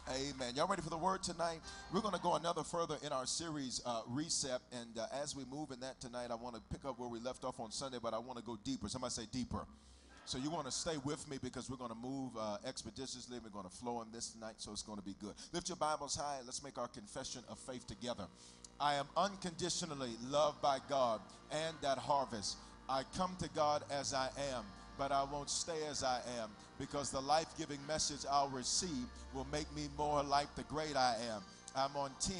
Amen. Y'all ready for the word tonight? We're going to go another further in our series, Reset. And as we move in that tonight, I want to pick up where we left off on Sunday, but I want to go deeper. Somebody say deeper. So you want to stay with me because we're going to move expeditiously. We're going to flow in this tonight, so it's going to be good. Lift your Bibles high. Let's make our confession of faith together. I am unconditionally loved by God and that harvest. I come to God as I am, but I won't stay as I am, because the life-giving message I'll receive will make me more like the great I am. I'm on 10,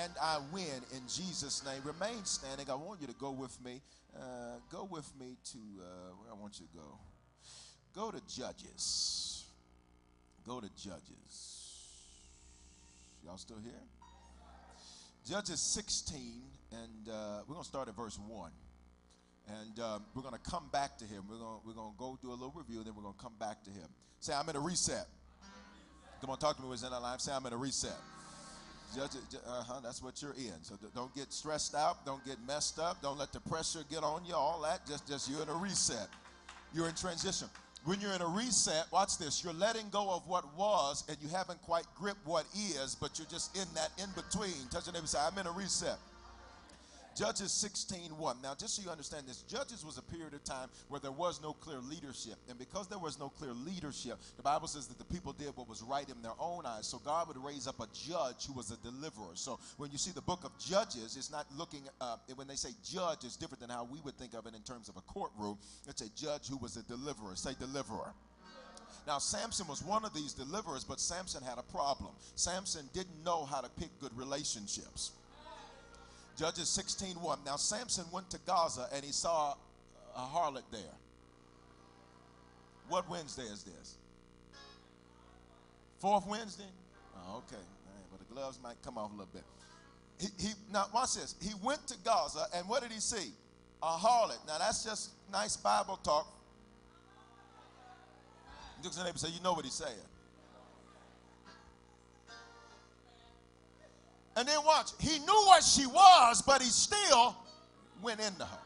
and I win in Jesus' name. Remain standing. I want you to go with me. Go with me to, where I want you to go. Go to Judges. Go to Judges. Y'all still here? Judges 16, and we're going to start at verse 1. And we're going to come back to him. We're going to go do a little review, and then we're going to come back to him. Say, I'm in a reset. Come on, talk to me what's in our life. Say, I'm in a reset. That's what you're in. So don't get stressed out. Don't get messed up. Don't let the pressure get on you, all that. Just you're in a reset. You're in transition. When you're in a reset, watch this. You're letting go of what was, and you haven't quite gripped what is, but you're just in that in-between. Touch your neighbor and say, I'm in a reset. Judges 16:1. Now, just so you understand this, Judges was a period of time where there was no clear leadership. And because there was no clear leadership, the Bible says that the people did what was right in their own eyes. So God would raise up a judge who was a deliverer. So when you see the book of Judges, it's not looking, when they say judge, it's different than how we would think of it in terms of a courtroom. It's a judge who was a deliverer. Say deliverer. Now, Samson was one of these deliverers, but Samson had a problem. Samson didn't know how to pick good relationships. Judges 16:1. Now, Samson went to Gaza, and he saw a harlot there. What Wednesday is this? Fourth Wednesday? Oh, okay. All right, but the gloves might come off a little bit. Now, watch this. He went to Gaza, and what did he see? A harlot. Now, that's just nice Bible talk. Look at your neighbor and say, you know what he's saying. And then watch, he knew what she was, but he still went into her.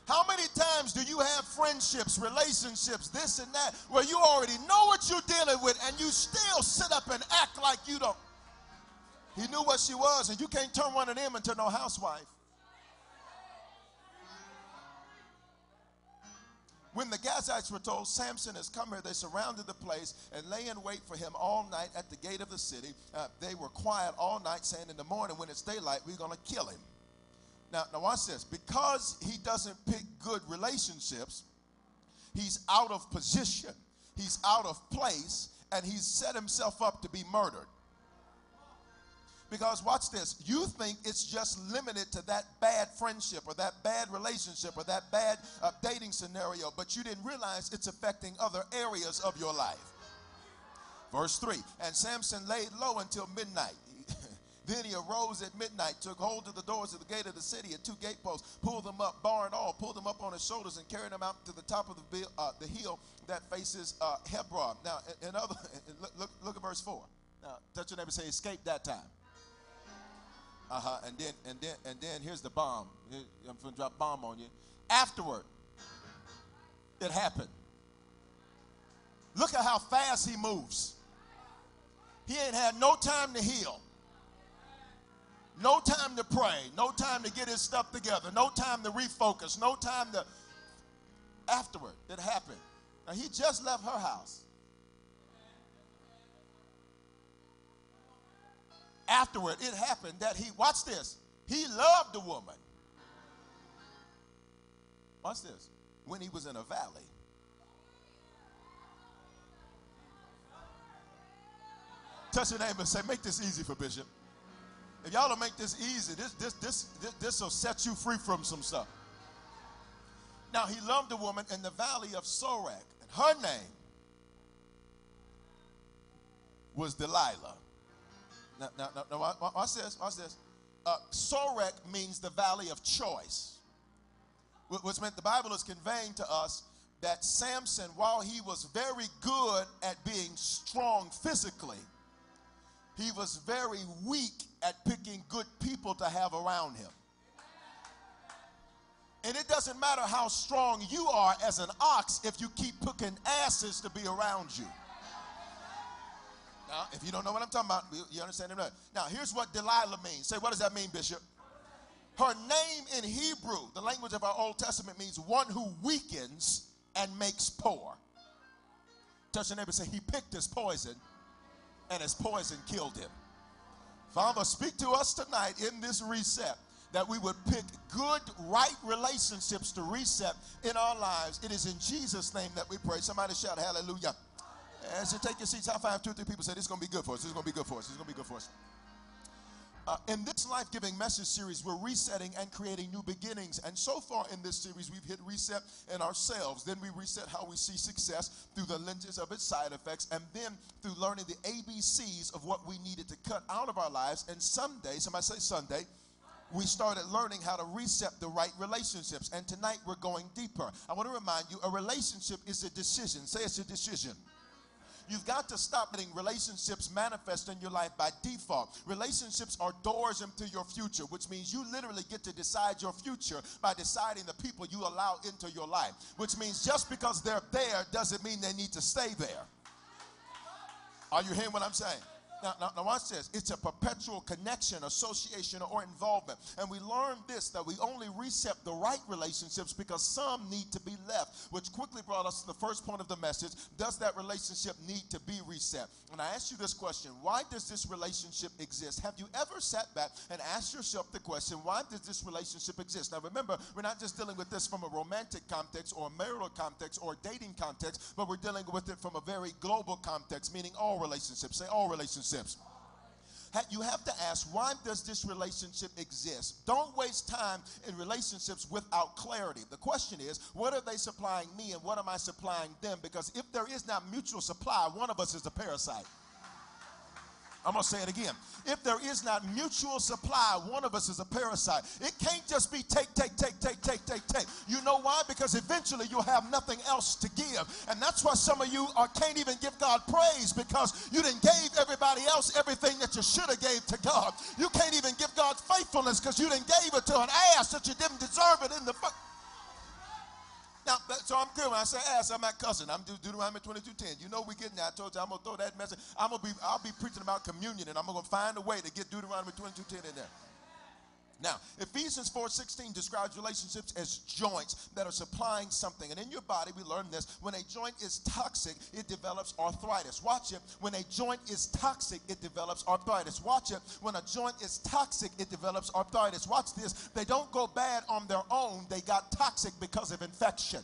How many times do you have friendships, relationships, this and that, where you already know what you're dealing with, and you still sit up and act like you don't? He knew what she was, and you can't turn one of them into no housewife. When the Gazites were told, Samson has come here, they surrounded the place and lay in wait for him all night at the gate of the city. They were quiet all night, saying in the morning when it's daylight, we're going to kill him. Now watch this. Because he doesn't pick good relationships, he's out of position, he's out of place, and he's set himself up to be murdered. Because watch this, you think it's just limited to that bad friendship or that bad relationship or that bad dating scenario, but you didn't realize it's affecting other areas of your life. Verse 3, and Samson laid low until midnight. Then he arose at midnight, took hold of the doors of the gate of the city at 2 gateposts, pulled them up, bar and all, pulled them up on his shoulders and carried them out to the top of the hill that faces Hebron. Now, look at verse 4. Now, touch your neighbor and say, escape that time. And then here's the bomb. I'm going to drop a bomb on you. Afterward, it happened. Look at how fast he moves. He ain't had no time to heal, no time to pray, no time to get his stuff together, no time to refocus, no time to. Afterward, it happened. Now, he just left her house. Afterward, it happened that he, watch this, he loved the woman. Watch this, when he was in a valley. Touch your neighbor and say, make this easy for Bishop. If y'all don't make this easy, this will set you free from some stuff. Now, he loved the woman in the valley of Sorek, and her name was Delilah. Now, watch this, watch this. Sorek means the valley of choice, which meant the Bible is conveying to us that Samson, while he was very good at being strong physically, he was very weak at picking good people to have around him. And it doesn't matter how strong you are as an ox if you keep picking asses to be around you. Now, If you don't know what I'm talking about, you understand it right. Now, here's what Delilah means. Say, what does that mean, Bishop? Her name in Hebrew, the language of our Old Testament, means one who weakens and makes poor. Touch your neighbor and say, he picked his poison, and his poison killed him. Father, speak to us tonight in this reset that we would pick good, right relationships to reset in our lives. It is in Jesus' name that we pray. Somebody shout hallelujah. As you take your seats, high five 2 or 3 people. Say, this is going to be good for us. This is going to be good for us. This is going to be good for us. In this life-giving message series, we're resetting and creating new beginnings. And so far in this series, we've hit reset in ourselves. Then we reset how we see success through the lenses of its side effects. And then through learning the ABCs of what we needed to cut out of our lives. And someday, somebody say Sunday, we started learning how to reset the right relationships. And tonight we're going deeper. I want to remind you, a relationship is a decision. Say it's a decision. You've got to stop letting relationships manifest in your life by default. Relationships are doors into your future, which means you literally get to decide your future by deciding the people you allow into your life, which means just because they're there doesn't mean they need to stay there. Are you hearing what I'm saying? Now watch this. It's a perpetual connection, association, or involvement. And we learned this, that we only reset the right relationships because some need to be left, which quickly brought us to the first point of the message. Does that relationship need to be reset? And I ask you this question. Why does this relationship exist? Have you ever sat back and asked yourself the question, why does this relationship exist? Now remember, we're not just dealing with this from a romantic context or a marital context or a dating context, but we're dealing with it from a very global context, meaning all relationships. Say all relationships. You have to ask, why does this relationship exist? Don't waste time in relationships without clarity. The question is, what are they supplying me and what am I supplying them? Because if there is not mutual supply, one of us is a parasite. I'm going to say it again. If there is not mutual supply, one of us is a parasite. It can't just be take. You know why? Because eventually you'll have nothing else to give. And that's why some of you can't even give God praise, because you didn't gave everybody else everything that you should have gave to God. You can't even give God faithfulness because you didn't gave it to an ass that you didn't deserve it in the first. Now, so I'm clear when I say ass, I'm not cussing. I'm Deuteronomy 22:10. You know we getting there. I told you I'm going to throw that message. I'll be preaching about communion, and I'm going to find a way to get Deuteronomy 22:10 in there. Now, Ephesians 4:16 describes relationships as joints that are supplying something. And in your body, we learned this. When a joint is toxic, it develops arthritis. Watch it. When a joint is toxic, it develops arthritis. Watch it. When a joint is toxic, it develops arthritis. Watch this. They don't go bad on their own. They got toxic because of infection.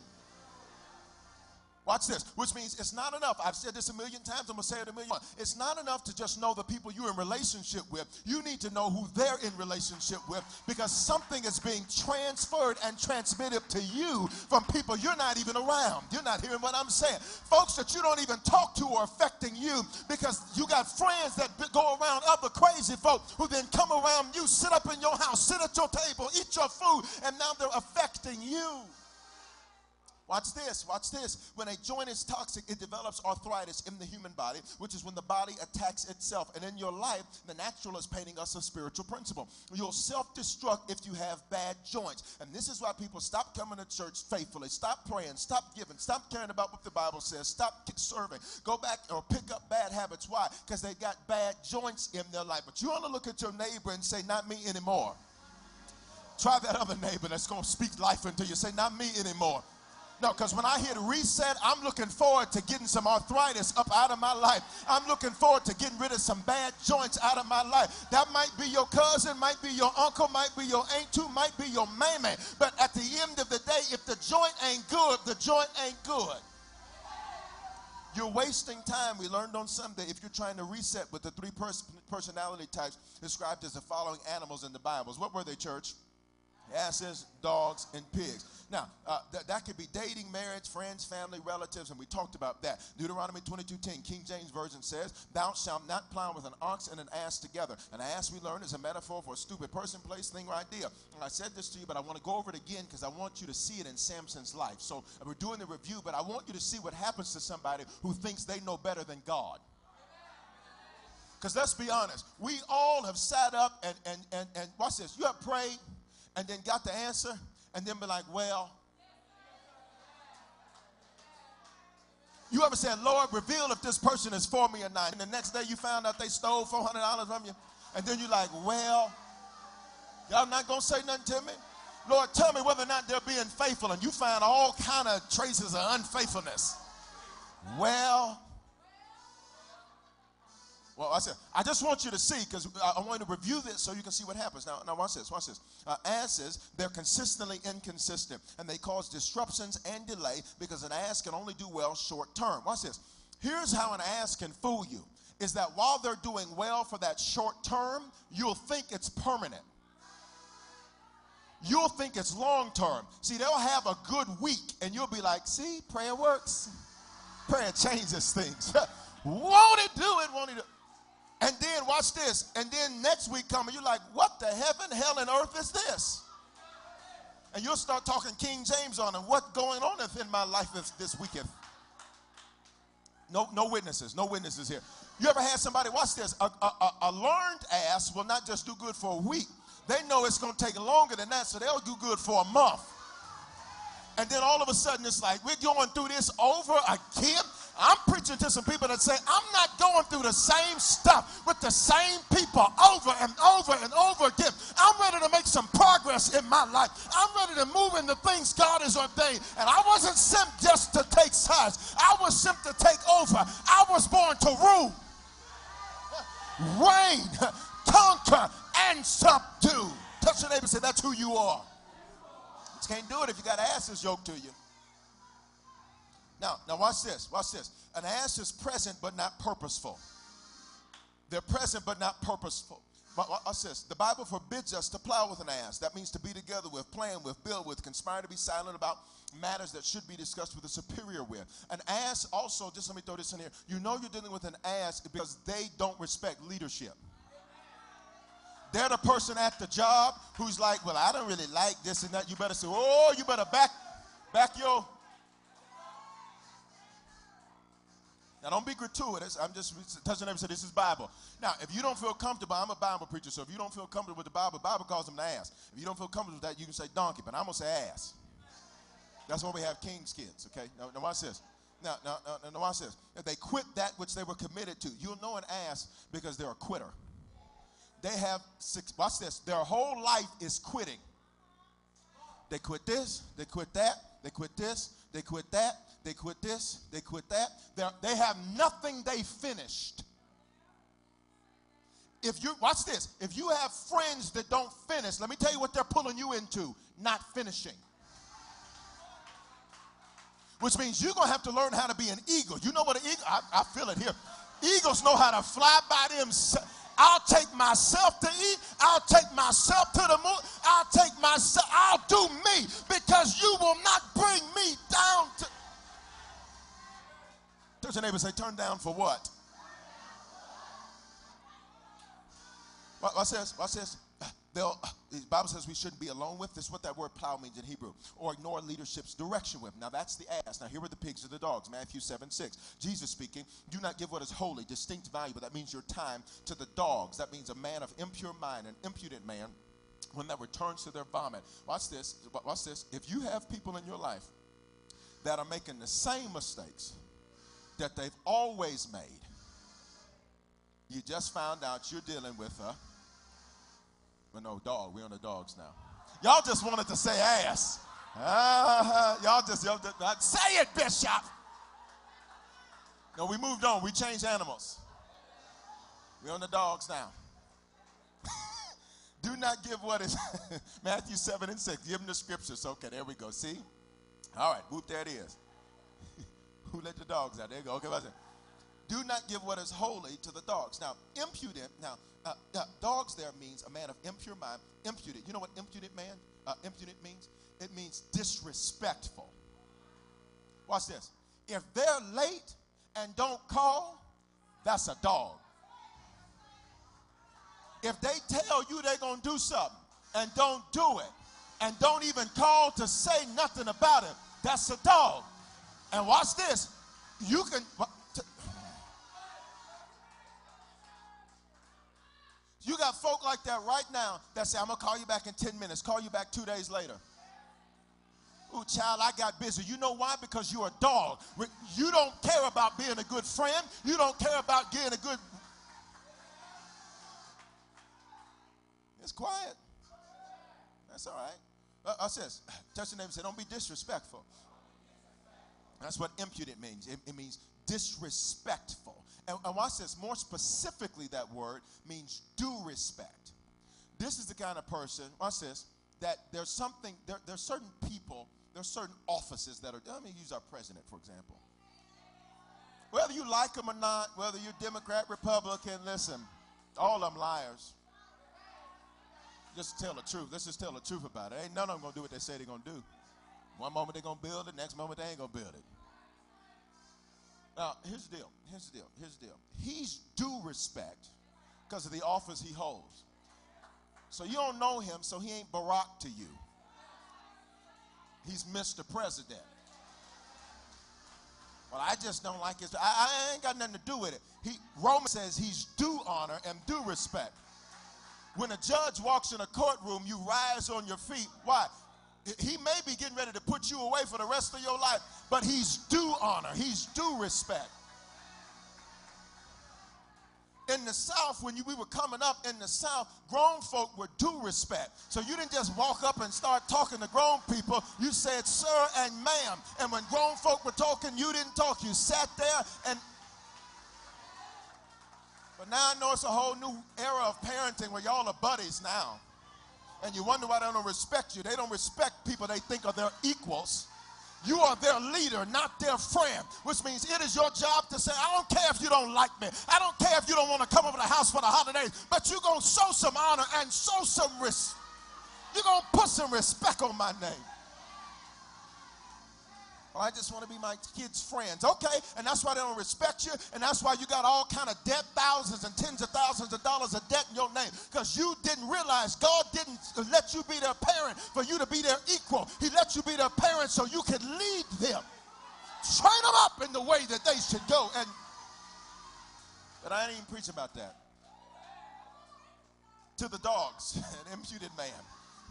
Watch this, which means it's not enough. I've said this a million times. I'm going to say it a million times. It's not enough to just know the people you're in relationship with. You need to know who they're in relationship with, because something is being transferred and transmitted to you from people you're not even around. You're not hearing what I'm saying. Folks that you don't even talk to are affecting you, because you got friends that go around other crazy folk who then come around you, sit up in your house, sit at your table, eat your food, and now they're affecting you. Watch this, watch this. When a joint is toxic, it develops arthritis in the human body, which is when the body attacks itself. And in your life, the natural is painting us a spiritual principle. You'll self-destruct if you have bad joints. And this is why people stop coming to church faithfully, stop praying, stop giving, stop caring about what the Bible says, stop serving, go back or pick up bad habits. Why? Because they got bad joints in their life. But you want to look at your neighbor and say, not me anymore. Try that other neighbor that's going to speak life into you. Say, not me anymore. No, because when I hit reset, I'm looking forward to getting some arthritis up out of my life. I'm looking forward to getting rid of some bad joints out of my life. That might be your cousin, might be your uncle, might be your aunt too, might be your mammy. But at the end of the day, if the joint ain't good, the joint ain't good. You're wasting time. We learned on Sunday, if you're trying to reset with the three personality types described as the following animals in the Bibles. What were they, church? Asses, dogs, and pigs. Now, that could be dating, marriage, friends, family, relatives, and we talked about that. Deuteronomy 22:10, King James Version says, thou shalt not plow with an ox and an ass together. An ass, we learned, is a metaphor for a stupid person, place, thing, or idea. And I said this to you, but I want to go over it again because I want you to see it in Samson's life. So we're doing the review, but I want you to see what happens to somebody who thinks they know better than God. Because let's be honest, we all have sat up and watch this. You have prayed and then got the answer, and then be like, well, You ever said, Lord, reveal if this person is for me or not? And the next day you found out they stole $400 from you. And then you're like, well, y'all not going to say nothing to me? Lord, tell me whether or not they're being faithful. And you find all kind of traces of unfaithfulness. Well, I said, I just want you to see, because I want you to review this so you can see what happens. Now watch this, watch this. Asses, they're consistently inconsistent, and they cause disruptions and delay because an ass can only do well short term. Watch this. Here's how an ass can fool you, is that while they're doing well for that short term, you'll think it's permanent. You'll think it's long term. See, they'll have a good week, and you'll be like, see, prayer works. Prayer changes things. Won't it do it? Won't it do it? And then watch this. And then next week coming, you're like, what the heaven, hell, and earth is this? And you'll start talking King James on it. What going on in my life this weekend? No witnesses. No witnesses here. You ever had somebody, watch this. A learned ass will not just do good for a week. They know it's going to take longer than that, so they'll do good for a month. And then all of a sudden it's like, we're going through this over again. I'm preaching to some people that say, I'm not going through the same stuff with the same people over and over and over again. I'm ready to make some progress in my life. I'm ready to move in the things God has ordained. And I wasn't sent just to take sides. I was sent to take over. I was born to rule, reign, conquer, and subdue. Touch your neighbor and say, that's who you are. You can't do it if you got asses yoked to you. Now watch this, watch this. An ass is present but not purposeful. They're present but not purposeful. Watch this. The Bible forbids us to plow with an ass. That means to be together with, plan with, build with, conspire to be silent about matters that should be discussed with a superior with. An ass also, just let me throw this in here. You know you're dealing with an ass because they don't respect leadership. They're the person at the job who's like, well, I don't really like this and that. You better say, oh, you better back your... Now, don't be gratuitous. I'm just touching them and say this is Bible. Now, if you don't feel comfortable, I'm a Bible preacher, so if you don't feel comfortable with the Bible calls them the ass. If you don't feel comfortable with that, you can say donkey, but I'm going to say ass. That's why we have king's kids, okay? Now watch this. Now, watch this. If they quit that which they were committed to, you'll know an ass because they're a quitter. They have watch this. Their whole life is quitting. They quit this, they quit that, they quit this, they quit that, they quit this, they quit that. They have nothing they finished. Watch this. If you have friends that don't finish, let me tell you what they're pulling you into, not finishing. Which means you're going to have to learn how to be an eagle. You know what an eagle, I feel it here. Eagles know how to fly by themselves. I'll take myself to eat. I'll take myself to the moon. I'll do me because you will not bring me down to. Touch your neighbor and say, turn down for what? Watch this. Watch this. The Bible says we shouldn't be alone with. This is what that word plow means in Hebrew. Or ignore leadership's direction with. Now that's the ass. Now here are the pigs or the dogs. Matthew 7:6. Jesus speaking. Do not give what is holy, distinct, valuable. That means your time to the dogs. That means a man of impure mind, an impudent man, when that returns to their vomit. Watch this. Watch this. If you have people in your life that are making the same mistakes that they've always made, you just found out you're dealing with a... Well, no, dog. We're on the dogs now. Y'all just wanted to say ass. Y'all just say it, Bishop. No, we moved on. We changed animals. We're on the dogs now. Do not give what is Matthew 7:6. Give them the scriptures. Okay, there we go. See? All right, whoop, there it is. Who let the dogs out? There you go. Okay, what's it? Do not give what is holy to the dogs. Now, impudent. Now, dogs there means a man of impure mind. Impudent. You know what impudent means? It means disrespectful. Watch this. If they're late and don't call, that's a dog. If they tell you they're going to do something and don't do it and don't even call to say nothing about it, that's a dog. And watch this. You can... You got folk like that right now that say, I'm going to call you back in 10 minutes, call you back 2 days later. Ooh, child, I got busy. You know why? Because you're a dog. You don't care about being a good friend. You don't care about getting a good... It's quiet. That's all right. I says, touch the neighbor and say, don't be disrespectful. That's what impudent means. It means disrespectful. And watch this. More specifically, that word means due respect. This is the kind of person, watch this, that there's something, there's certain people, there's certain offices that are, let me use our president, for example. Whether you like him or not, whether you're Democrat, Republican, listen, all of them liars. Just tell the truth. Let's just tell the truth about it. Ain't none of them going to do what they say they're going to do. One moment they're going to build it, next moment they ain't going to build it. Now, here's the deal. Here's the deal. Here's the deal. He's due respect because of the office he holds. So you don't know him, so he ain't Barack to you. He's Mr. President. Well, I just don't like his. I ain't got nothing to do with it. Roman says he's due honor and due respect. When a judge walks in a courtroom, you rise on your feet. Why? He may be getting ready to put you away for the rest of your life, but he's due honor. He's due respect. In the South, when we were coming up in the South, grown folk were due respect. So you didn't just walk up and start talking to grown people. You said, sir and ma'am. And when grown folk were talking, you didn't talk. You sat there and... But now I know it's a whole new era of parenting where y'all are buddies now. And you wonder why they don't respect you. They don't respect people they think are their equals. You are their leader, not their friend, which means it is your job to say, I don't care if you don't like me. I don't care if you don't want to come over to the house for the holidays, but you're going to show some honor and show some respect. You're going to put some respect on my name. Oh, I just want to be my kids' friends. Okay, and that's why they don't respect you, and that's why you got all kind of debt, thousands and tens of thousands of dollars of debt in your name, because you didn't realize God didn't let you be their parent for you to be their equal. He let you be their parent so you could lead them. Train them up in the way that they should go. But I ain't even preach about that. To the dogs, an impudent man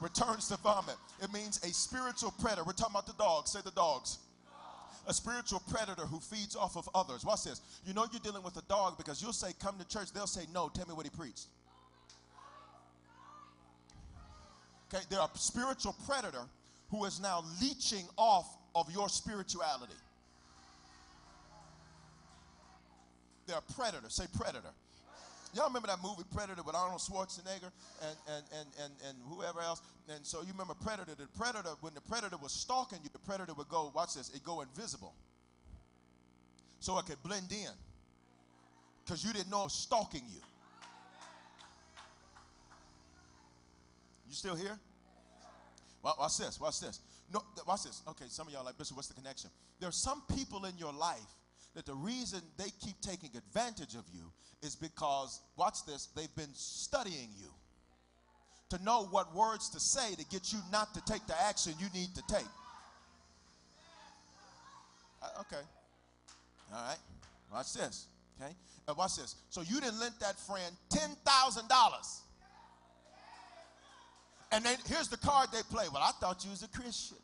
returns to vomit. It means a spiritual predator. We're talking about the dogs. Say the dogs. A spiritual predator who feeds off of others. Watch this. You know you're dealing with a dog because you'll say, come to church. They'll say, no, tell me what he preached. Okay, they're a spiritual predator who is now leeching off of your spirituality. They're a predator. Say predator. Y'all remember that movie Predator with Arnold Schwarzenegger and whoever else? And so you remember Predator. The predator, when the predator was stalking you, the predator would go, watch this, it'd go invisible. So it could blend in. Because you didn't know it was stalking you. You still here? Watch this, watch this. No, watch this. Okay, some of y'all are like, Bishop, what's the connection? There are some people in your life that the reason they keep taking advantage of you is because, watch this, they've been studying you to know what words to say to get you not to take the action you need to take. Okay. All right. Watch this. Okay. Watch this. So you didn't lend that friend $10,000. And then here's the card they play. Well, I thought you was a Christian.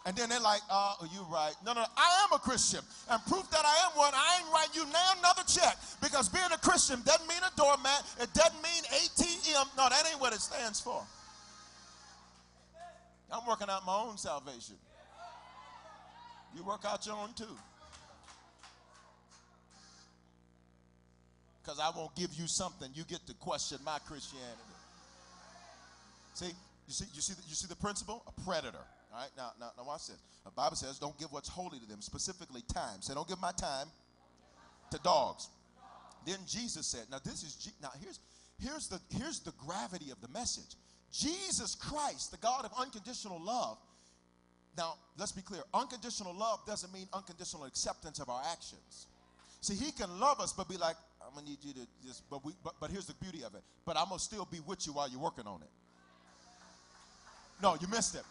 And then they're like, oh, you're right. No, I am a Christian. And proof that I am one, I ain't writing you now another check. Because being a Christian doesn't mean a doormat. It doesn't mean ATM. No, that ain't what it stands for. I'm working out my own salvation. You work out your own too. Because I won't give you something. You get to question my Christianity. See, you see the principle? A predator. All right, now watch this. The Bible says don't give what's holy to them, specifically time. Say don't give my time to dogs. Then Jesus said, now here's the gravity of the message. Jesus Christ, the God of unconditional love. Now, let's be clear. Unconditional love doesn't mean unconditional acceptance of our actions. See, he can love us but be like, I'm going to need you to just, but here's the beauty of it. But I'm going to still be with you while you're working on it. No, you missed it.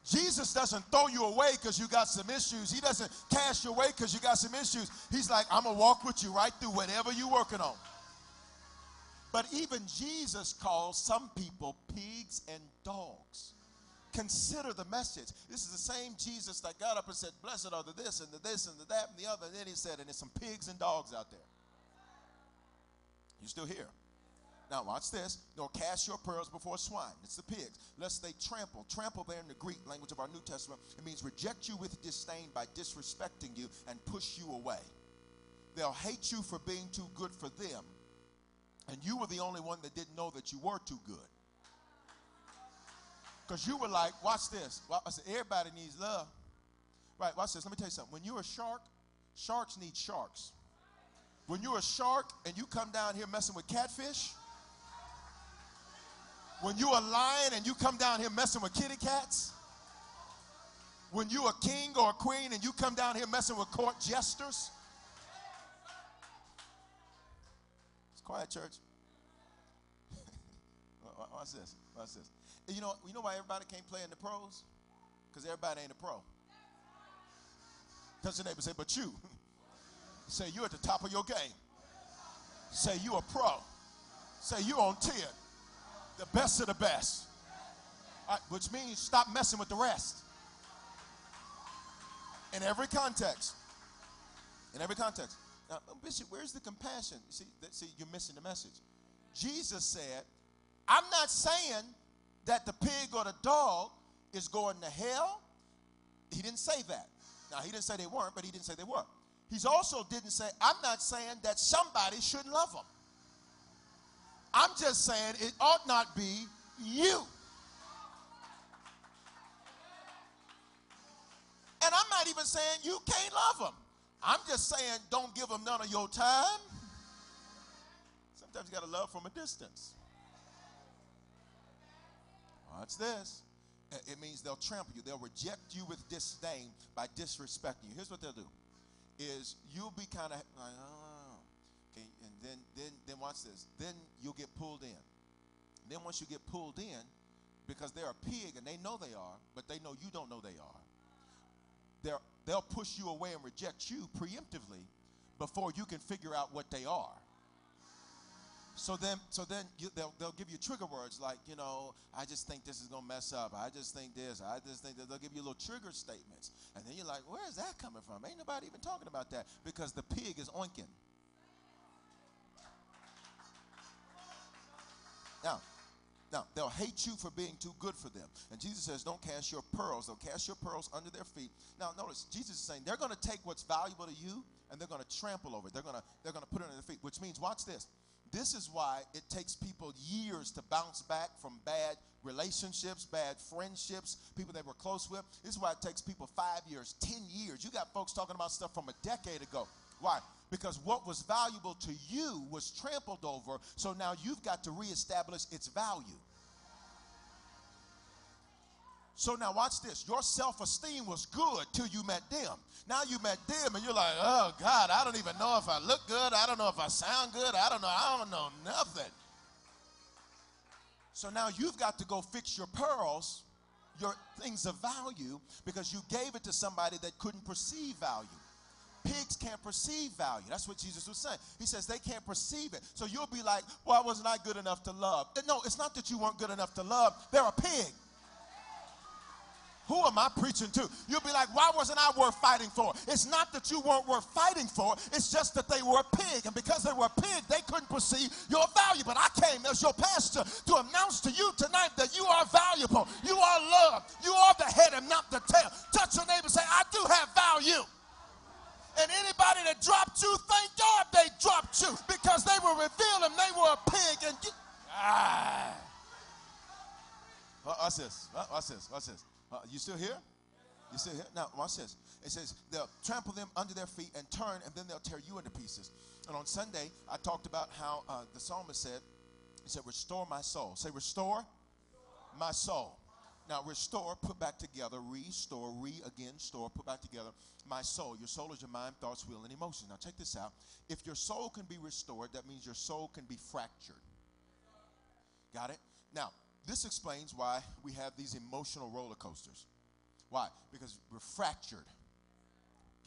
Jesus doesn't throw you away because you got some issues. He doesn't cast you away because you got some issues. He's like, I'm going to walk with you right through whatever you're working on. But even Jesus calls some people pigs and dogs. Consider the message. This is the same Jesus that got up and said, blessed are the this and the this and the that and the other. And then he said, and there's some pigs and dogs out there. You still here? Now watch this. Nor cast your pearls before swine. It's the pigs. Lest they trample. Trample there in the Greek language of our New Testament. It means reject you with disdain by disrespecting you and push you away. They'll hate you for being too good for them. And you were the only one that didn't know that you were too good. Because you were like, watch this. Well, I said, everybody needs love. Right, watch this. Let me tell you something. When you're a shark, sharks need sharks. When you're a shark and you come down here messing with catfish, when you're a lion and you come down here messing with kitty cats, when you're a king or a queen and you come down here messing with court jesters. It's quiet, church. Watch this. Watch this. You know why everybody can't play in the pros? Because everybody ain't a pro. Touch your neighbor, say, but you. Say, you're at the top of your game. Say, you a pro. Say, you on 10. The best of the best. All right, which means stop messing with the rest. In every context. In every context. Now, Bishop, where's the compassion? See, you're missing the message. Jesus said, I'm not saying that the pig or the dog is going to hell. He didn't say that. Now, he didn't say they weren't, but he didn't say they were. He also didn't say, I'm not saying that somebody shouldn't love them. I'm just saying it ought not be you. And I'm not even saying you can't love them. I'm just saying don't give them none of your time. Sometimes you got to love from a distance. Watch this. It means they'll trample you. They'll reject you with disdain by disrespecting you. Here's what they'll do. Is you'll be kind of like, oh, okay, and then watch this. Then you'll get pulled in. Then once you get pulled in, because they're a pig and they know they are, but they know you don't know they are. They'll push you away and reject you preemptively before you can figure out what they are. So then they'll give you trigger words like, I just think this is going to mess up. I just think this. I just think that. They'll give you little trigger statements. And then you're like, where is that coming from? Ain't nobody even talking about that because the pig is oinking. Now, they'll hate you for being too good for them. And Jesus says, don't cast your pearls. They'll cast your pearls under their feet. Now, notice, Jesus is saying they're going to take what's valuable to you and they're going to trample over it. They're going to put it under their feet, which means, watch this. This is why it takes people years to bounce back from bad relationships, bad friendships, people they were close with. This is why it takes people 5 years, 10 years. You got folks talking about stuff from a decade ago. Why? Because what was valuable to you was trampled over, so now you've got to reestablish its value. So now watch this. Your self-esteem was good till you met them. Now you met them and you're like, oh, God, I don't even know if I look good. I don't know if I sound good. I don't know nothing. So now you've got to go fix your pearls, your things of value, because you gave it to somebody that couldn't perceive value. Pigs can't perceive value. That's what Jesus was saying. He says they can't perceive it. So you'll be like, why wasn't I good enough to love? No, it's not that you weren't good enough to love. They're a pig. Who am I preaching to? You'll be like, why wasn't I worth fighting for? It's not that you weren't worth fighting for. It's just that they were a pig. And because they were a pig, they couldn't perceive your value. But I came as your pastor to announce to you tonight that you are valuable. You are loved. You are the head and not the tail. Touch your neighbor and say, I do have value. And anybody that dropped you, thank God they dropped you. Because they were revealed and they were a pig. And you, Watch this. Watch this. Watch this. You still here? You still here? Now, watch this. It says they'll trample them under their feet and turn, and then they'll tear you into pieces. And on Sunday, I talked about how the psalmist said, he said, restore my soul. Say, restore my soul. Now, restore, put back together, restore, again, store, put back together. My soul. Your soul is your mind, thoughts, will, and emotions. Now, check this out. If your soul can be restored, that means your soul can be fractured. Got it? Now, this explains why we have these emotional roller coasters. Why? Because we're fractured.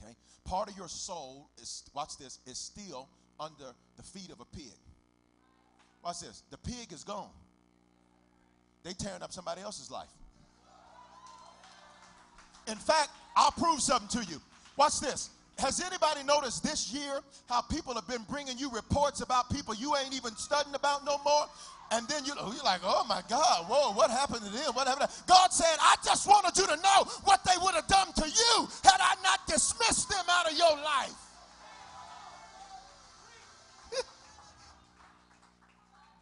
Okay? Part of your soul is, watch this, is still under the feet of a pig. Watch this. The pig is gone. They tearing up somebody else's life. In fact, I'll prove something to you. Watch this. Has anybody noticed this year how people have been bringing you reports about people you ain't even studying about no more? And then you're like, oh my God, whoa, what happened to them? What happened to them? God said, I just wanted you to know what they would have done to you had I not dismissed them out of your life.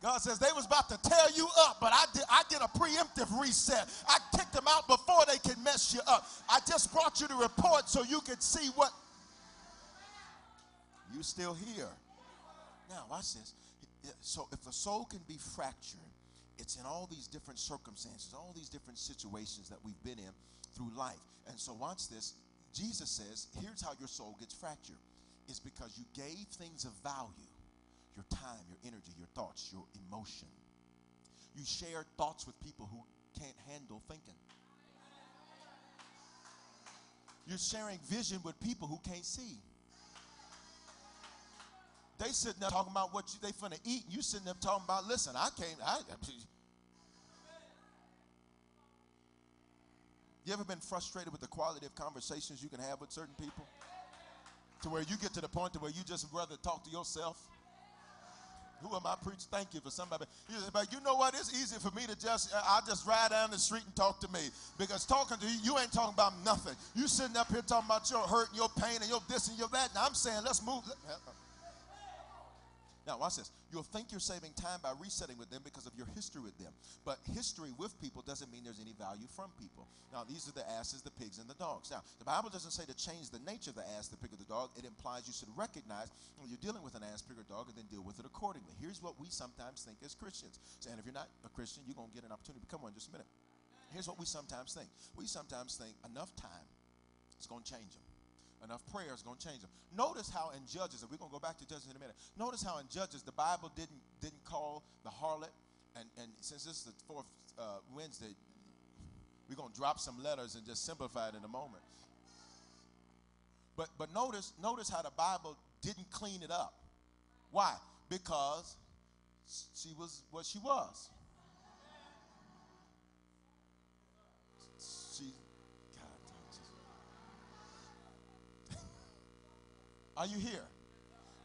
God says they was about to tear you up, but I did a preemptive reset. I kicked them out before they could mess you up. I just brought you the report so you could see what. You still here. Now, watch this. So if the soul can be fractured, it's in all these different circumstances, all these different situations that we've been in through life. And so watch this. Jesus says, here's how your soul gets fractured. It's because you gave things of value, your time, your energy, your thoughts, your emotion. You shared thoughts with people who can't handle thinking. You're sharing vision with people who can't see. They sitting there talking about what they finna eat. You sitting there talking about, listen, you ever been frustrated with the quality of conversations you can have with certain people? To where you get to the point to where you just rather talk to yourself? Who am I preaching? Thank you for somebody. You know what? It's easy for me to I'll just ride down the street and talk to me. Because talking to you, you ain't talking about nothing. You sitting up here talking about your hurt and your pain and your this and your that. And I'm saying, let's move. Now, watch this. You'll think you're saving time by resetting with them because of your history with them. But history with people doesn't mean there's any value from people. Now, these are the asses, the pigs, and the dogs. Now, the Bible doesn't say to change the nature of the ass, the pig, or the dog. It implies you should recognize when you're dealing with an ass, pig, or dog and then deal with it accordingly. Here's what we sometimes think as Christians. And if you're not a Christian, you're going to get an opportunity to become one in just a minute. Here's what we sometimes think. We sometimes think enough time is going to change them. Enough prayer is going to change them. Notice how in Judges, and we're going to go back to Judges in a minute. Notice how in Judges the Bible didn't call the harlot, and since this is the fourth Wednesday, we're going to drop some letters and just simplify it in a moment. But notice how the Bible didn't clean it up. Why? Because she was what she was. Are you here?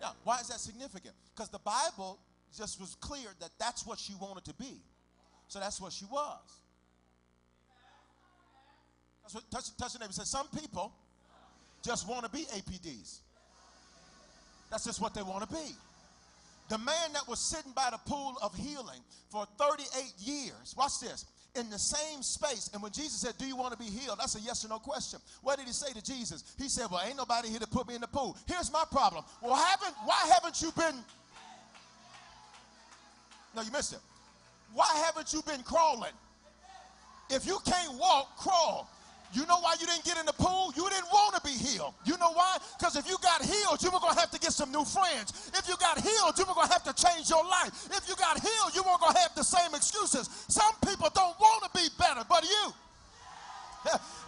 Now, why is that significant? Because the Bible just was clear that that's what she wanted to be. So that's what she was. That's what, touch your neighbor and say, some people just want to be APDs. That's just what they want to be. The man that was sitting by the pool of healing for 38 years, watch this, in the same space. And when Jesus said, do you want to be healed? That's a yes or no question. What did he say to Jesus? He said, well, ain't nobody here to put me in the pool. Here's my problem. Well, why haven't you been? No, you missed it. Why haven't you been crawling? If you can't walk, crawl. You know why you didn't get in the pool? You didn't want to be healed. You know why? Because if you got healed, you were going to have to get some new friends. If you got healed, you were going to have to change your life. If you got healed, you weren't going to have the same excuses. Some people don't want to be better, but you.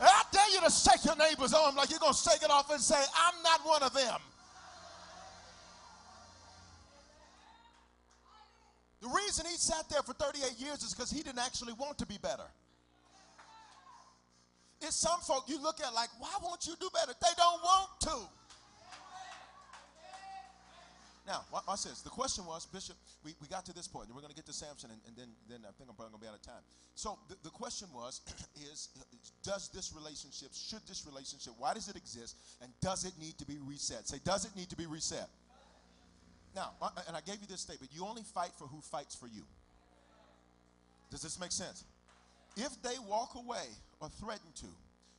I dare you to shake your neighbor's arm like you're going to shake it off and say, I'm not one of them. The reason he sat there for 38 years is because he didn't actually want to be better. It's some folk you look at like, why won't you do better? They don't want to. Now, watch this. The question was, Bishop, we got to this point, and we're going to get to Samson, and then I think I'm probably going to be out of time. So the question was, should this relationship, why does it exist, and does it need to be reset? Say, does it need to be reset? Now, and I gave you this statement, you only fight for who fights for you. Does this make sense? If they walk away or threaten to,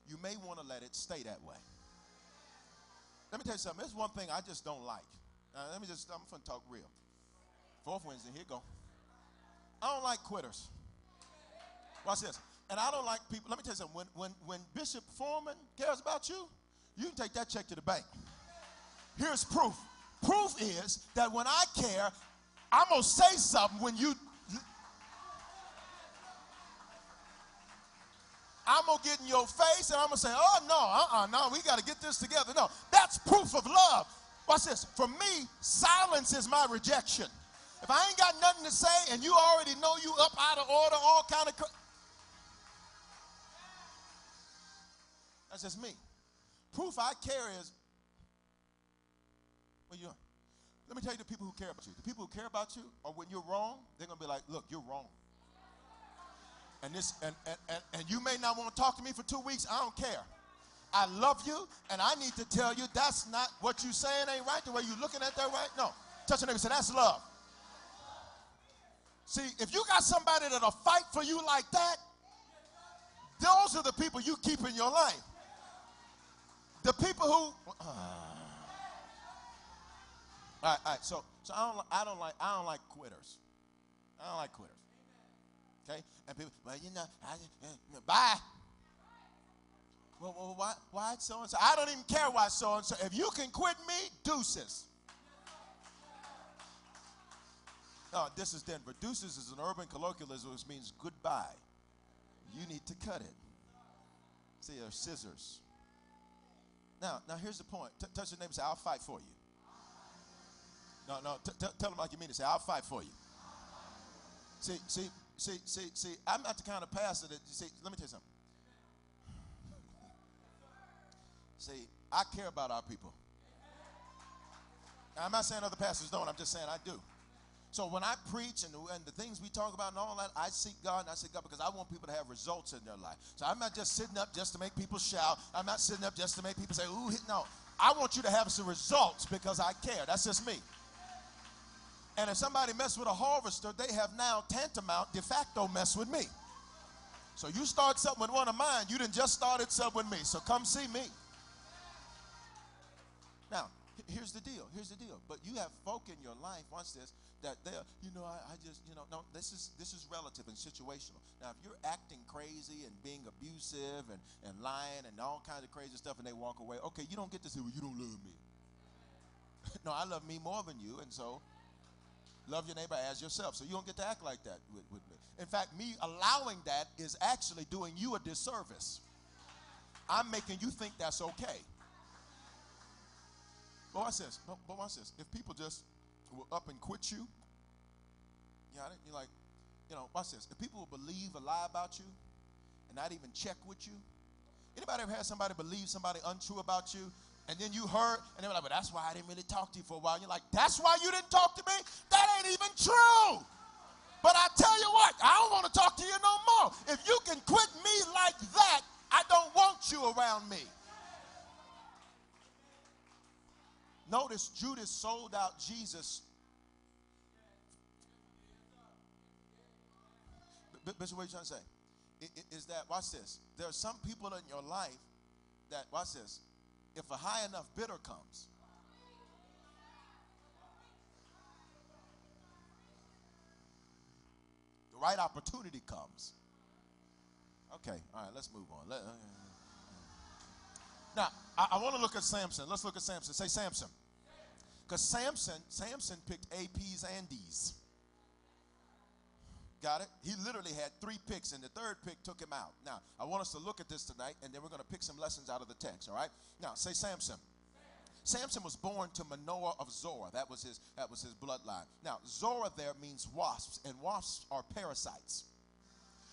you may want to let it stay that way. Let me tell you something. There's one thing I just don't like. I'm going to talk real. Fourth Wednesday, here you go. I don't like quitters. Watch this. And I don't like people. Let me tell you something. When Bishop Foreman cares about you, you can take that check to the bank. Here's proof. Proof is that when I care, I'm going to say something when you. I'm going to get in your face and I'm going to say, oh, no, we got to get this together. No, that's proof of love. Watch this. For me, silence is my rejection. If I ain't got nothing to say and you already know you up out of order, all kind of. That's just me. Proof I care is, well, let me tell you the people who care about you. The people who care about you are when you're wrong, they're going to be like, look, you're wrong. And you may not want to talk to me for 2 weeks. I don't care. I love you, and I need to tell you that's not what you're saying ain't right. The way you're looking at that right. No. Touch your neighbor and say, that's love. See, if you got somebody that'll fight for you like that, those are the people you keep in your life. The people who, all right. So I don't like quitters. I don't like quitters. Okay, and people, well, bye. Well, why so and so? I don't even care why so and so. If you can quit me, deuces. No, this is Denver. Deuces is an urban colloquialism which means goodbye. You need to cut it. See, they're scissors. Now here's the point. Touch your neighbor and say, I'll fight for you. No, tell them like you mean it. Say, I'll fight for you. See, I'm not the kind of pastor that, let me tell you something. See, I care about our people. Now, I'm not saying other pastors don't. I'm just saying I do. So when I preach and the things we talk about and all that, I seek God and I seek God because I want people to have results in their life. So I'm not just sitting up just to make people shout. I'm not sitting up just to make people say, ooh, no. I want you to have some results because I care. That's just me. And if somebody mess with a harvester, they have now tantamount, de facto mess with me. So you start something with one of mine, you done just started something with me. So come see me. Now, here's the deal. But you have folk in your life, watch this, that they're, no, this is relative and situational. Now, if you're acting crazy and being abusive and lying and all kinds of crazy stuff and they walk away, okay, you don't get to say, well, you don't love me. No, I love me more than you, and so love your neighbor as yourself. So you don't get to act like that with me. In fact, me allowing that is actually doing you a disservice. I'm making you think that's okay. But watch this. If people just will up and quit you, you're like, watch this. If people will believe a lie about you and not even check with you, anybody ever had somebody believe somebody untrue about you? And then you heard, and they were like, but that's why I didn't really talk to you for a while. And you're like, that's why you didn't talk to me? That ain't even true. But I tell you what, I don't want to talk to you no more. If you can quit me like that, I don't want you around me. Notice Judas sold out Jesus. Bishop, what are you trying to say? Is that, watch this, there are some people in your life that, watch this, if a high enough bidder comes, the right opportunity comes. Okay, all right, let's move on. Now, I want to look at Samson. Let's look at Samson. Say Samson. Because Samson picked A, P's, and D's. Got it? He literally had 3 picks, and the third pick took him out. Now, I want us to look at this tonight, and then we're going to pick some lessons out of the text, all right? Now, say Samson. Samson was born to Manoah of Zorah. That was his bloodline. Now, Zorah there means wasps, and wasps are parasites.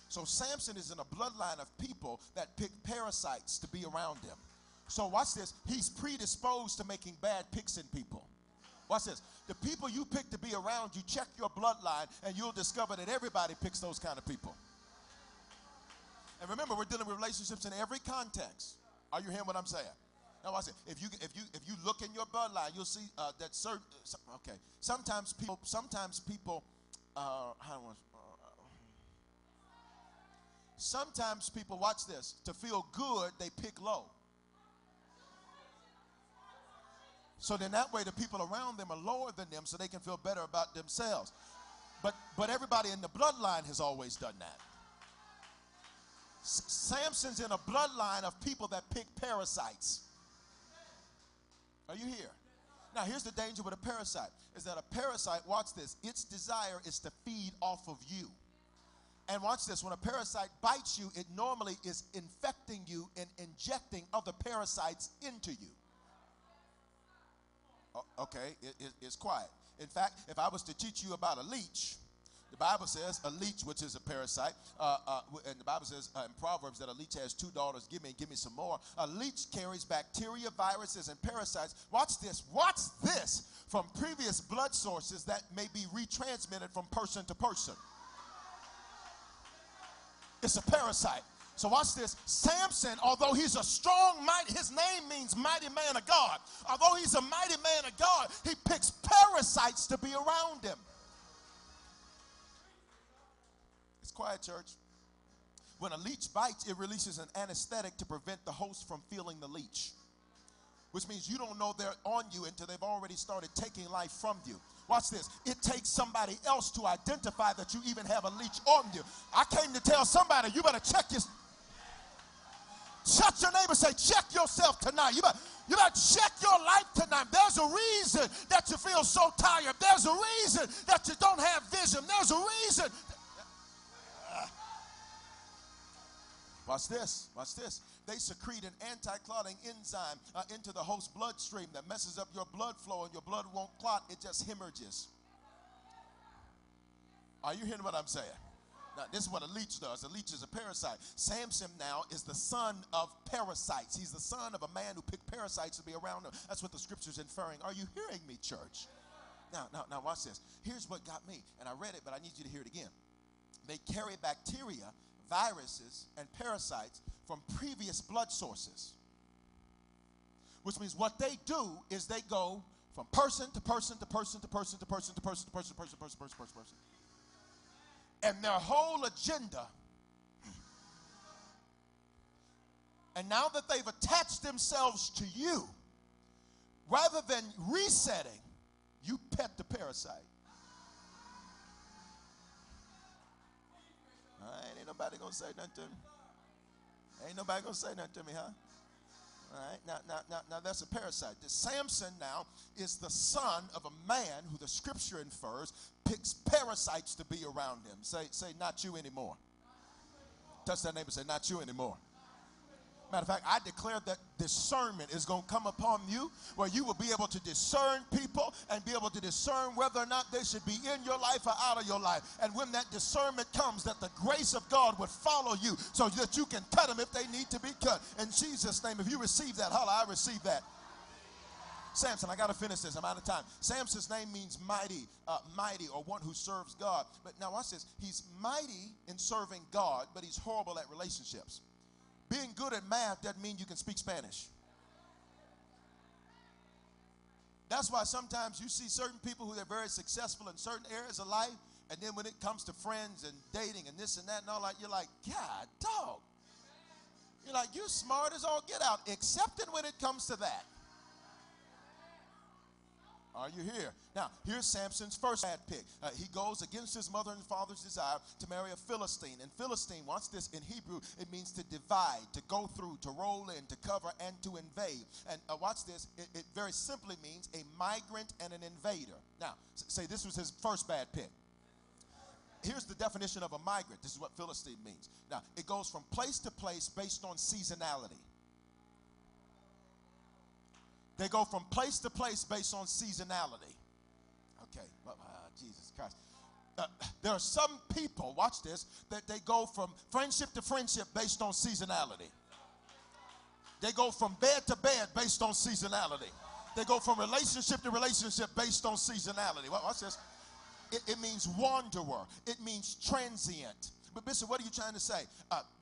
So Samson is in a bloodline of people that pick parasites to be around him. So watch this. He's predisposed to making bad picks in people. Watch this. The people you pick to be around you, check your bloodline, and you'll discover that everybody picks those kind of people. And remember, we're dealing with relationships in every context. Are you hearing what I'm saying? Now watch it. If you look in your bloodline, you'll see that certain. Okay. Sometimes people. Sometimes people, watch this, to feel good, they pick low. So then that way the people around them are lower than them so they can feel better about themselves. But everybody in the bloodline has always done that. Samson's in a bloodline of people that pick parasites. Are you here? Now here's the danger with a parasite, is that a parasite, watch this, its desire is to feed off of you. And watch this, when a parasite bites you, it normally is infecting you and injecting other parasites into you. Okay, it's quiet. In fact, if I was to teach you about a leech, The Bible says a leech, which is a parasite, and the Bible says in Proverbs that a leech has two daughters. Give me some more. A leech carries bacteria, viruses, and parasites. Watch this, from previous blood sources that may be retransmitted from person to person. It's a parasite. So watch this. Samson, although he's a strong, mighty, his name means mighty man of God. Although he's a mighty man of God, he picks parasites to be around him. It's quiet, church. When a leech bites, it releases an anesthetic to prevent the host from feeling the leech, which means you don't know they're on you until they've already started taking life from you. Watch this. It takes somebody else to identify that you even have a leech on you. I came to tell somebody, you better check your... Touch your neighbor, say, check yourself tonight. You better check your life tonight. There's a reason that you feel so tired. There's a reason that you don't have vision. There's a reason. Watch this. Watch this. They secrete an anti-clotting enzyme into the host bloodstream that messes up your blood flow, and your blood won't clot. It just hemorrhages. Are you hearing what I'm saying? Now, this is what a leech does. A leech is a parasite. Samson now is the son of parasites. He's the son of a man who picked parasites to be around him. That's what the scripture's inferring. Are you hearing me, church? Now, watch this. Here's what got me, and I read it, but I need you to hear it again. They carry bacteria, viruses, and parasites from previous blood sources, which means what they do is they go from person to person to person to person to person to person to person to person to person to person. And their whole agenda, and now that they've attached themselves to you, rather than resetting, you pet the parasite. All right, ain't nobody gonna say nothing to me. Ain't nobody gonna say nothing to me, huh? All right, now that's a parasite. The Samson now is the son of a man who the scripture infers picks parasites to be around him. Say, not you anymore. Touch that neighbor, say, not you anymore. Matter of fact, I declare that discernment is going to come upon you, where you will be able to discern people and be able to discern whether or not they should be in your life or out of your life. And when that discernment comes, that the grace of God would follow you so that you can cut them if they need to be cut. In Jesus' name, if you receive that, holla, I receive that. Samson, I got to finish this. I'm out of time. Samson's name means mighty, or one who serves God. But now watch this. He's mighty in serving God, but he's horrible at relationships. Being good at math doesn't mean you can speak Spanish. That's why sometimes you see certain people who are very successful in certain areas of life, and then when it comes to friends and dating and this and that and all that, you're like, God, dog. You're like, you're smart as all get out, except when it comes to that. Are you here? Now, here's Samson's first bad pick. He goes against his mother and father's desire to marry a Philistine. And Philistine, watch this, in Hebrew, it means to divide, to go through, to roll in, to cover, and to invade. And watch this, it very simply means a migrant and an invader. Now, say this was his first bad pick. Here's the definition of a migrant. This is what Philistine means. Now, it goes from place to place based on seasonality. They go from place to place based on seasonality. Okay, Jesus Christ. There are some people, watch this, that they go from friendship to friendship based on seasonality. They go from bed to bed based on seasonality. They go from relationship to relationship based on seasonality. Watch this. It means wanderer. It means transient. But Bishop, what are you trying to say?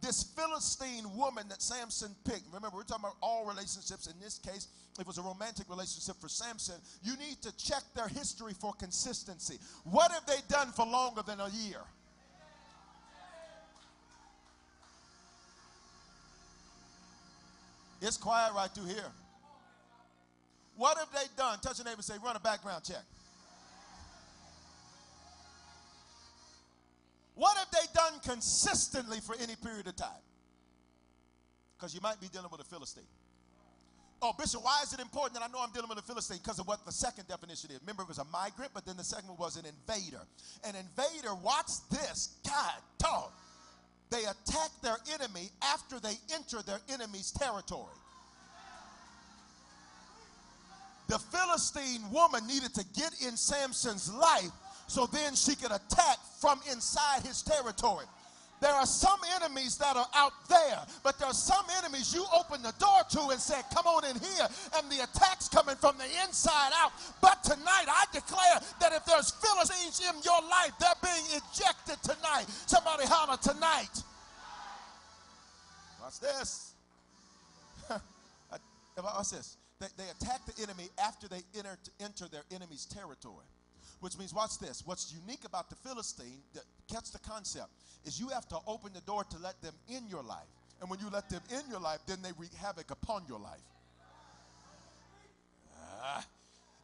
This Philistine woman that Samson picked, remember, we're talking about all relationships. In this case, it was a romantic relationship for Samson. You need to check their history for consistency. What have they done for longer than a year? It's quiet right through here. What have they done? Touch your neighbor and say, run a background check. What have they done consistently for any period of time? Because you might be dealing with a Philistine. Oh, Bishop, why is it important that I know I'm dealing with a Philistine? Because of what the second definition is. Remember, it was a migrant, but then the second one was an invader. An invader, watch this, God, dog. They attack their enemy after they enter their enemy's territory. The Philistine woman needed to get in Samson's life so then she could attack from inside his territory. There are some enemies that are out there, but there are some enemies you open the door to and say, come on in here, and the attack's coming from the inside out. But tonight, I declare that if there's Philistines in your life, they're being ejected tonight. Somebody holler tonight. Watch this. Watch this. They attack the enemy after they enter their enemy's territory. Which means, watch this. What's unique about the Philistine, catch the concept, is you have to open the door to let them in your life. And when you let them in your life, then they wreak havoc upon your life.